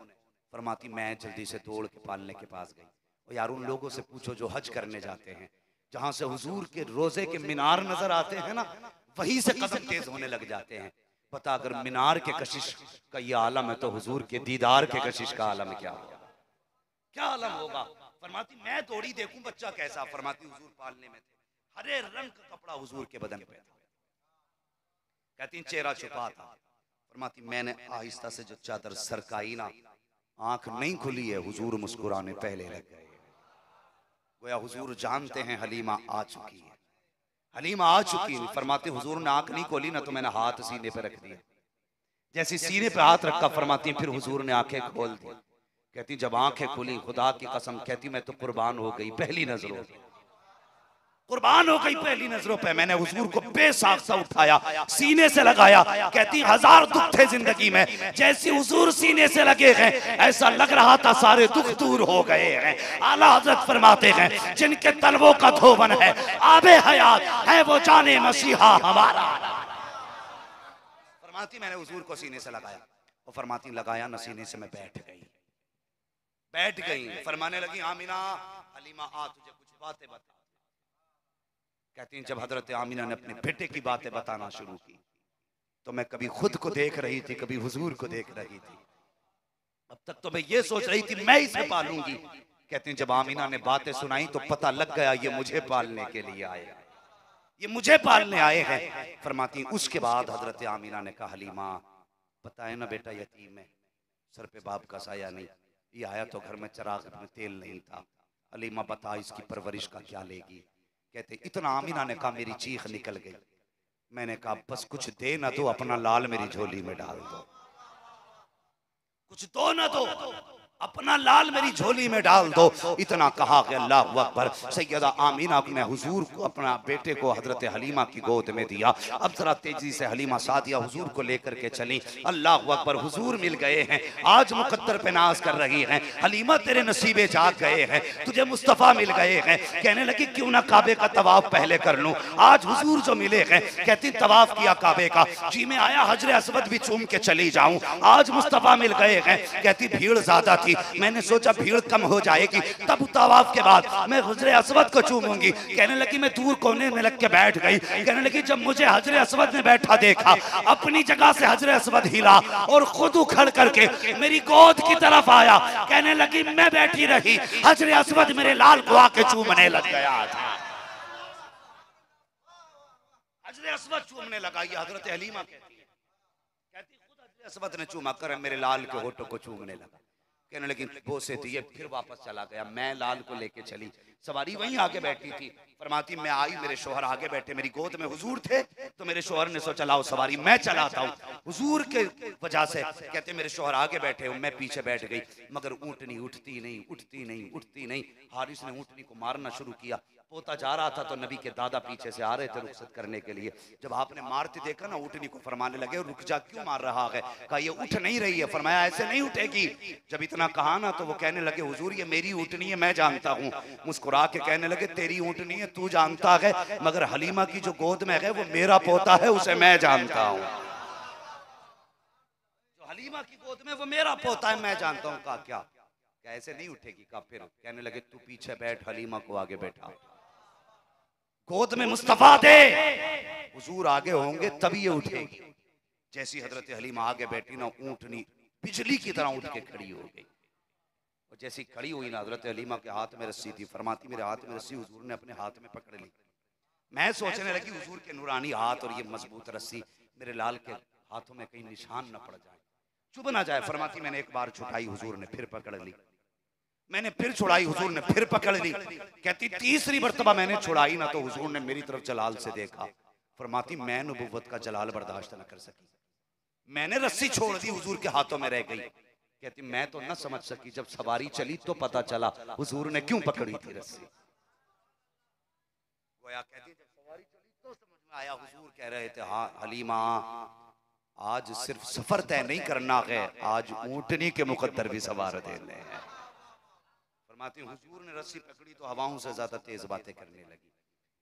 फरमाती मैं जल्दी से दौड़ के पालने के पास गई। और यार उन लोगों से पूछो जो हज करने जाते हैं, जहां से हुजूर के रोजे के मीनार नजर आते हैं ना, वहीं से कदम तेज होने लग जाते हैं। पता अगर मीनार के कशिश का ये आलम है तो हुजूर के दीदार के कशिश का आलम क्या होगा, क्या आलम होगा? फरमाती मैं दौड़ी देखूं बच्चा कैसा। फरमाती हुजूर पालने में थे, हरे रंग का कपड़ा हुजूर के बदन पे था। कहती चेहरा छुपा था। फरमाती मैंने आहिस्ता से जो चादर सरकाई ना, आंख नहीं खुली है, हुजूर मुस्कुराने पहले लग गए। गोया हुजूर जानते हैं हलीमा आ चुकी है, हलीमा आ चुकी है। फरमाती हुजूर ने आंख नहीं खोली ना तो मैंने हाथ सीने पे रख दिया। जैसे सीने पे हाथ रखा, फरमाती फिर हुजूर ने आंखें खोल दी। कहती जब आंखें खुली खुदा की कसम, कहती मैं तो कुर्बान हो गई पहली नजरों पे, कुर्बान हो गई पहली नजरों पे। मैंने हुजूर को बेसाख्ता उठाया, सीने से लगाया। कहती हजार दुख थे जिंदगी में, जैसे हुजूर सीने से लगे हैं ऐसा लग रहा था सारे दुख दूर हो गए हैं। आला हजरत फरमाते हैं जिनके तलवों का धोवन है आबे हयात है वो जाने मसीहा हमारा। फरमाती मैंने हुजूर को सीने से लगाया, और फरमाती लगाया न सीने से मैं बैठ गई, बैठ गई। फरमाने लगी आमीना हलीमा आ तुझे कुछ बातें बता। कहती हैं जब हजरत आमीना ने अपने बेटे की बातें बताना शुरू की तो मैं कभी खुद को देख रही थी, कभी हुजूर को देख रही थी। अब तक तो मैं ये सोच रही थी मैं इसे पालूंगी। कहती हैं जब आमीना ने बातें सुनाई तो पता लग गया ये मुझे पालने के लिए आए, ये मुझे पालने आए हैं। फरमाती उसके बाद हजरत आमीना ने कहा हलीमा पता है ना बेटा यतीम है, सर पे बाप का साया नहीं, ये आया तो घर में चिराग में तेल नहीं था। हलीमा बता इसकी परवरिश का क्या लेगी? कहते इतना आमीना ने कहा मेरी चीख निकल गई। मैंने कहा बस कुछ दे ना दो, अपना लाल मेरी झोली में डाल दो, कुछ दो ना दो, अपना लाल मेरी झोली में डाल दो। इतना कहा कि अल्लाह अकबर। सैयदा आमीना ने हुजूर को अपना बेटे को हजरत हलीमा की गोद में दिया। अब जरा तेजी से हलीमा सादिया हुजूर को लेकर के चली। अल्लाह अकबर हुजूर मिल गए हैं, आज मुकद्दर पे नाज कर रही हैं। हलीमा तेरे नसीबे जाग गए हैं, तुझे मुस्तफ़ा मिल गए हैं। कहने लगी क्यों ना काबे का तवाफ पहले कर लूं, आज हुजूर जो मिले हैं। कहती तवाफ किया काबे का, जी में आया हजरे अस्वद भी चूम के चली जाऊं, आज मुस्तफ़ा मिल गए हैं। कहती भीड़ ज्यादा, मैंने सोचा भीड़ कम हो जाएगी, तब तवाफ के बाद मैं हजरे अस्वद को चूमूंगी। कहने लगी मैं दूर कोने में लग के बैठ गई। कहने लगी जब मुझे हजरे अस्वद में बैठा देखा, अपनी जगह से हजरे अस्वद हिला और खुद उखड़ करके मेरी गोद की तरफ आया। कहने लगी मैं बैठी रही, हजरे अस्वद मेरे लाल को आके चूमने लग गया था। हजरत अस्वद चूमने लगा। ये हजरत हलीमा कहती है, कहती खुद हजरत अस्वद ने चूमा कर मेरे लाल के होठों को चूमने लगा। कहने लगी बोसे थी, ये फिर वापस चला गया। मैं लाल को लेके चली, सवारी वहीं आगे बैठी थी। फरमाती मैं आई, मेरे शोहर आगे बैठे, मेरी गोद में हुजूर थे, तो मेरे शोहर ने सोचा लाओ सवारी मैं चलाता हूँ हुजूर के वजह से। कहते मेरे शोहर आगे बैठे, मैं पीछे बैठ गई, मगर ऊँटनी उठती नहीं, उठती नहीं, उठती नहीं। हारिस ने ऊँटनी को मारना शुरू किया। पोता जा रहा था तो नबी के दादा पीछे से आ रहे थे रुखसत करने के लिए। जब आपने मारते देखा ना, ऊँटनी को फरमाने लगे रुक जा, क्यों मार रहा है? कहा ये उठ नहीं रही है। फरमाया ऐसे नहीं उठेगी। जब इतना कहा ना तो वो कहने लगे हुजूर ये मेरी ऊँटनी है, मैं जानता हूँ। मुस्कुरा के कहने लगे तेरी ऊँटनी है तू जानता है, मगर हलीमा की जो गोद में है वो मेरा पोता है, उसे मैं जानता हूँ। जो हलीमा की गोद में वो मेरा पोता है, मैं जानता हूँ। कहा क्या ऐसे नहीं उठेगी? कहा फिर कहने लगे तू पीछे बैठ, हलीमा को आगे बैठा, गोद में मुस्तफा दे, हुजूर आगे होंगे तभी ये उठेगी। जैसी हजरत हलीमा आगे बैठी ना, ऊँटनी बिजली की तरह उठ के खड़ी हो गई। और जैसी खड़ी हुई ना, हजरत हलीमा के हाथ में रस्सी थी। फरमाती मेरे हाथ में रस्सी हुजूर ने अपने हाथ में पकड़ ली। मैं सोचने लगी हुजूर के नूरानी हाथ और ये मजबूत रस्सी मेरे लाल के हाथों में कहीं निशान न पड़ जाए, चुभ ना जाए। फरमाती मैंने एक बार छुड़ाई, हुजूर ने फिर पकड़ ली। मैंने फिर छुड़ाई, हुजूर ने फिर पकड़ ली। कहती तीसरी मर्तबा मैंने छुड़ाई ना तो हुजूर ने मेरी तरफ जलाल से देखा। फरमाती मैं नबुव्वत का जलाल बर्दाश्त न कर सकी, मैंने रस्सी छोड़ दी, हुजूर के हाथों में रह गई। कहती मैं तो न समझ सकी, जब सवारी चली तो पता चला हुजूर ने क्यों पकड़ी थी रस्सी। गोया कहती जब सवारी चली तो समझ में आया, हुजूर कह रहे थे हाँ हलीमा आज सिर्फ सफर तय नहीं करना है, आज ऊँटनी के मुकद्दर भी सवार देने हैं। फरमाती हुजूर ने रस्सी पकड़ी तो हवाओं से ज्यादा तेज बातें करने लगी,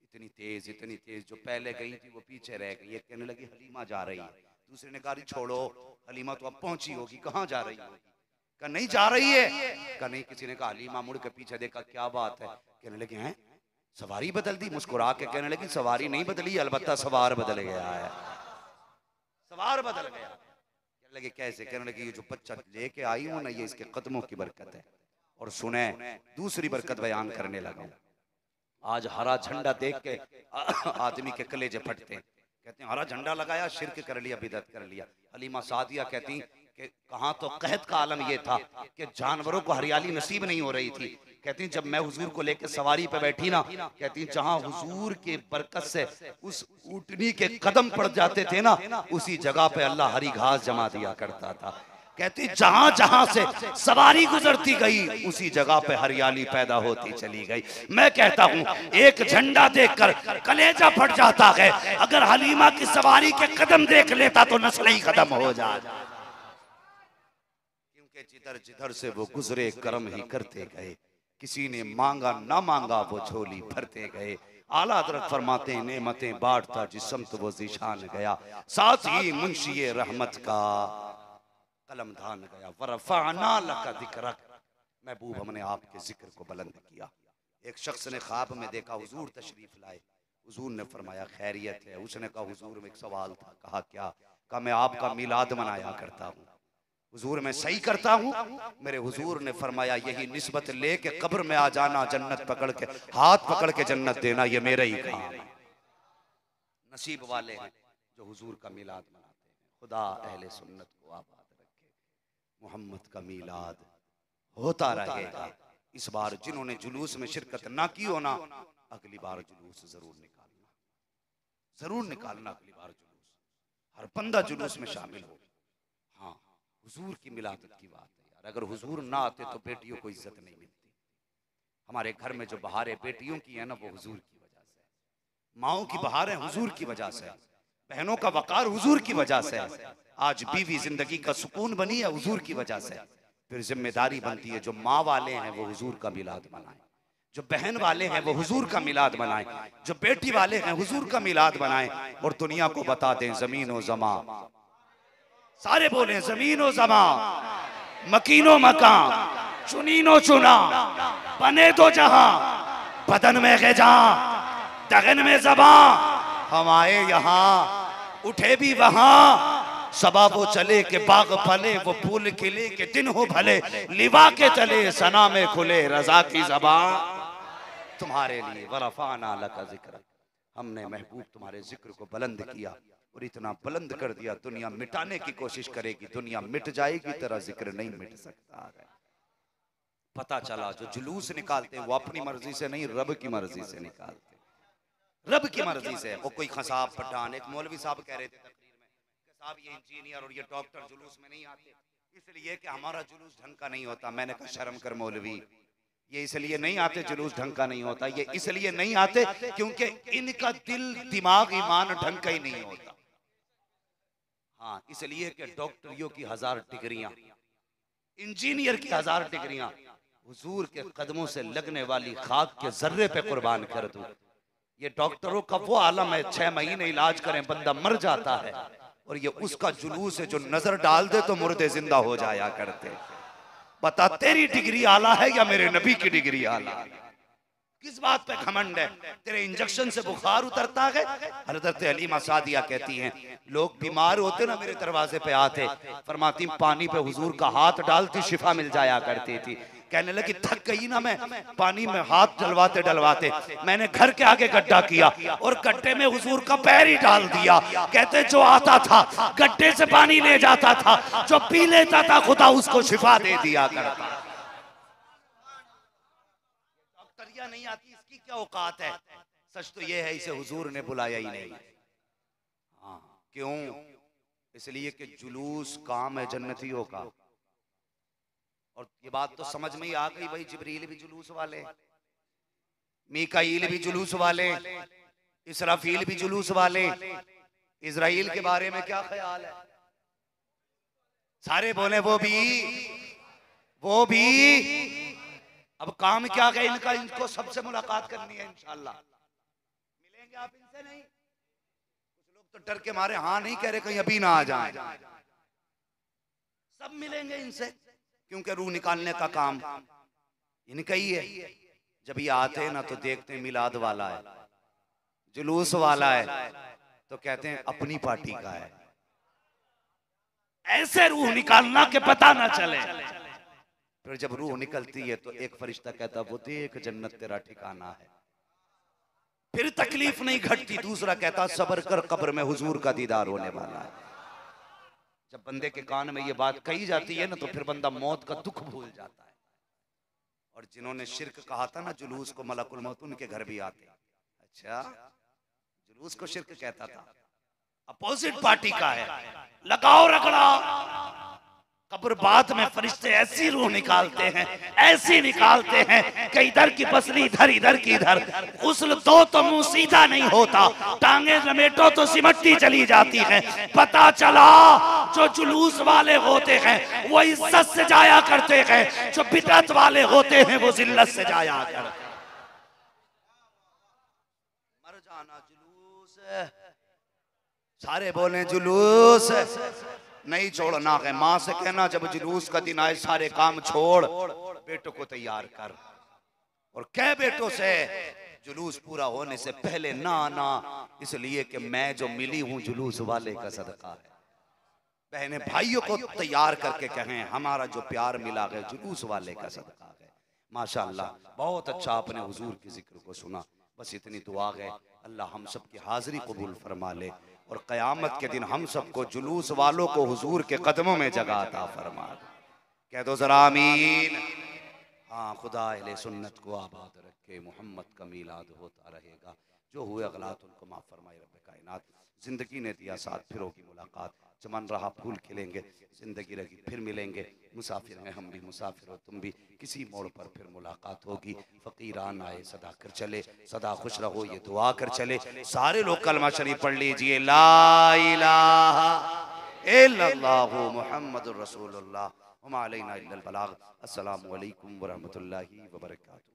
इतनी तेज जो पहले गई थी वो पीछे रह गई। एक कहने लगी हलीमा जा रही है, दूसरे ने कहा छोड़ो हलीमा तो अब पहुंची होगी, कहाँ जा रही होगी? कहा नहीं जा रही है। कहा नहीं। किसी ने कहा हलीमा मुड़ के पीछे देखा, क्या बात है? कहने लगे हैं सवारी बदल दी। मुस्कुरा के कहने लगी सवारी नहीं बदली, अलबत्ता सवार बदल गया है, सवार बदल गया। कहने लगे कैसे? कहने लगे ये जो बच्चा लेके आई हूं ना, ये इसके कदमों की बरकत है। और सुने दूसरी बरकत बयान करने लगा। आज हरा झंडा देख के आदमी के कलेजे फटते हैं। कहते हैं हरा झंडा लगाया, शिरक कर लिया, बिदअत कर लिया। हलीमा सादिया कहती कि कहाँ तो कहत का आलम ये था कि जानवरों को हरियाली नसीब नहीं हो रही थी। कहती जब मैं हुजूर को लेकर सवारी पे बैठी ना, कहती जहाँ हुजूर के बरकत से उस ऊँटनी के कदम पड़ जाते थे ना, उसी जगह पे अल्लाह हरी घास जमा दिया करता था। कहती जहां जहां से सवारी गुजरती गई उसी जगह पे हरियाली पैदा होती चली गई। मैं कहता हूं एक झंडा देखकर कलेजा फट जाता है, अगर हलीमा की सवारी के कदम देख लेता तो नस्ल ही खत्म हो जाता। क्योंकि जिधर जिधर से वो गुजरे करम ही करते गए, किसी ने मांगा ना मांगा वो झोली भरते गए। आला हज़रत फरमाते नेमतें बांटता जिस्म तो वो ज़िशान गया, साथ ही मुंशी रहमत का कलम धान गया। वरफ़अना लका ज़िक्रक, महबूब हमने आपके जिक्र को बुलंद किया। एक शख्स ने ख्वाब में देखा हुजूर तशरीफ लाए, हुजूर ने फरमाया खैरियत है। उसने कहा हुजूर में एक सवाल था। कहा क्या? कहा मैं आपका मिलाद मनाया करता हूँ। हुजूर मैं सही करता हूँ? मेरे हुजूर ने फरमाया यही निस्बत लेके कब्र में आ जाना, जन्नत पकड़ के हाथ पकड़ के जन्नत देना, ये मेरा ही काम है। नसीब वाले हैं जो हुजूर का मिलाद मनाते हैं। खुदा अहले सुन्नत को आबाद रखे। मोहम्मद का मिलाद होता रहेगा। इस बार जिन्होंने जुलूस में शिरकत ना की हो ना, अगली बार जुलूस जरूर निकालना, जरूर निकालना अगली बार जुलूस। हर बंदा जुलूस में शामिल हो। हाँ, हुजूर की मिलादत की बात है यार। अगर हुजूर ना आते तो बेटियों को इज्जत नहीं मिलती। हमारे घर में जो बहारें बेटियों की है ना, वो हुजूर की वजह से। माओं की बहारें हुजूर की वजह से, बहनों का वकार हुजूर की वजह से। आज बीवी जिंदगी का सुकून बनी है हुजूर की वजह से। फिर जिम्मेदारी बनती है जो माँ वाले हैं वो हुजूर का मिलाद मनाएं, जो बहन वाले हैं वो हुजूर का मिलाद बनाएं, जो बेटी वाले हैं हुजूर का मिलाद बनाएं। और दुनिया को बता दें जमीन व ज़मा, सारे बोले जमीन व ज़मा, मकीनो मकान, चुनीनो चुना, बने दो जहां, बदन में ग़िज़ा, दगन में ज़बां, हम आए यहाँ उठे भी वहां। सबा वो चले के बाग फले, वो फूल खिले के दिन हो भले, लिवा के चले सना में खुले रजा की ज़बां तुम्हारे लिए। वरफ़अना लका ज़िक्रक, हमने महबूब तुम्हारे जिक्र को बुलंद किया और इतना बुलंद कर दिया, दुनिया मिटाने की कोशिश करेगी, दुनिया मिट जाएगी, तेरा जिक्र नहीं मिट सकता है। पता चला जो जुलूस निकालते वो अपनी मर्जी से नहीं, रब की मर्जी से निकालते, रब की मर्जी से। वो कोई खसाब पठान, एक मौलवी साहब कह रहे थे तकरीर में कि साहब ये इंजीनियर और ये डॉक्टर जुलूस में नहीं आते इसलिए कि हमारा जुलूस ढंग का नहीं होता। मैंने कहा शर्म कर मौलवी, ये इसलिए नहीं आते जुलूस ढंग का नहीं होता, ये इसलिए नहीं आते क्योंकि इनका दिल दिमाग ईमान ढंग का ही नहीं होता। हाँ, इसलिए कि डॉक्टरियों की 1000 डिग्रियां, इंजीनियर की 1000 डिग्रियां हुजूर के कदमों से लगने वाली खाक के जर्रे पे कुर्बान कर दूं। ये डॉक्टरों का वो आलम है, 6 महीने इलाज करें बंदा मर जाता है, और ये उसका जुलूस है जो नजर डाल दे तो मुर्दे जिंदा हो जाया करते। बता तेरी डिग्री आला है या मेरे नबी की डिग्री आला है? किस बात पे घमंड है? तेरे इंजेक्शन से बुखार उतरता है? हज़रत हलीमा सादिया कहती हैं लोग बीमार होते ना मेरे दरवाजे पे आते, फरमाती पानी पे हुजूर का हाथ डालती शिफा मिल जाया करती थी। कहने लगी थक गई ना मैं पानी में हाथ डलवाते डलवाते, मैंने घर के आगे गड्ढा किया और गड्ढे में हुजूर का पैर ही डाल दिया। कहते जो आता था गड्ढे से पानी ले जाता था, जो पी लेता था खुदा उसको शिफा दे दिया करता। डॉक्टरिया नहीं आती, इसकी क्या औकात है? सच तो ये है इसे हुजूर ने बुलाया ही नहीं। हाँ, क्यों? इसलिए कि जुलूस काम है जन्नतियों का। और ये बात तो समझ में ही आ गई भाई, जिब्रील भी जुलूस वाले, मीकाईल भी जुलूस वाले, इसराफील भी जुलूस वाले। इजराइल के बारे में क्या ख्याल है? सारे बोले वो भी। अब काम क्या है इनका? इनको सबसे मुलाकात करनी है इंशाल्लाह। मिलेंगे आप इनसे? नहीं, कुछ लोग तो डर के मारे हाँ नहीं कह रहे कहीं अभी ना आ जाएं। सब मिलेंगे इनसे, क्योंकि रूह निकालने का काम इनका ही है। जब ये आते हैं ना तो देखते हैं मिलाद वाला है, जुलूस वाला है, तो कहते हैं अपनी पार्टी का है। ऐसे रूह निकालना के पता ना चले। फिर जब रूह निकलती है तो एक फरिश्ता कहता वो देख जन्नत तेरा ठिकाना है, फिर तकलीफ नहीं घटती। दूसरा कहता सब्र कर कब्र में हुजूर का दीदार होने वाला है। जब बंदे के कान में ये बात कही जाती है ना तो फिर बंदा मौत का दुख भूल जाता है। और जिन्होंने शिर्क कहा था ना जुलूस को मलकुल मौत, उनके घर भी आते। अच्छा, जुलूस को शिर्क कहता था, अपोजिट पार्टी का है। लगाओ रगड़ा। कब्र बाद में फरिश्ते ऐसी रूह निकालते हैं, ऐसी निकालते हैं कि इधर की पसली इधर, इधर की इधर। गुस्ल दो तो मुंह सीधा नहीं होता, टांगे लमेटो तो सिमटती चली जाती है। पता चला जो जुलूस वाले होते हैं वो इज्जत से जाया करते हैं, जो बिदअत वाले होते हैं वो जिल्लत से जाया करते हैं। मर जाना जुलूस, सारे बोले जुलूस नहीं छोड़ना है। माँ से कहना जब जुलूस का दिन आए सारे काम छोड़, बेटों को तैयार कर। और कह बेटों से जुलूस पूरा होने से पहले ना आना, इसलिए कि मैं जो मिली हूं जुलूस वाले का सदका है। बहने भाइयों को तैयार करके कहें हमारा जो प्यार मिला है जुलूस वाले का सदका है। माशाअल्लाह, बहुत अच्छा आपने हुजूर के जिक्र को सुना। बस इतनी दुआ है अल्लाह हम सब की हाजिरी कबूल फरमा ले और क़यामत के दिन हम सबको जुलूस वालों को हुजूर के कदमों में जगह अता फरमा दे। कह दो जरा आमीन। हाँ, खुदा अहले सुन्नत को आबाद रखे, मोहम्मद का मीलाद होता रहेगा। जो हुए गलत उनको माफ़ फरमाए रब्बे कायनात। जिंदगी ने दिया साथ, फिर होगी मुलाकात। चमन रहा फूल खिलेंगे, जिंदगी रही फिर मिलेंगे। मुसाफिर हैं हम भी, मुसाफिर हो तुम भी, किसी मोड़ पर फिर मुलाकात होगी। फकीरान आए सदा कर चले, सदा खुश रहो ये दुआ कर चले। सारे लोग कलमा शरीफ पढ़ लीजिए, ला इलाहा इल्लल्लाहु मुहम्मदुर रसूलुल्लाह व मा अलैना इल्लल बलाग। अस्सलामु अलैकुम व रहमतुल्लाहि व बरकातुहू।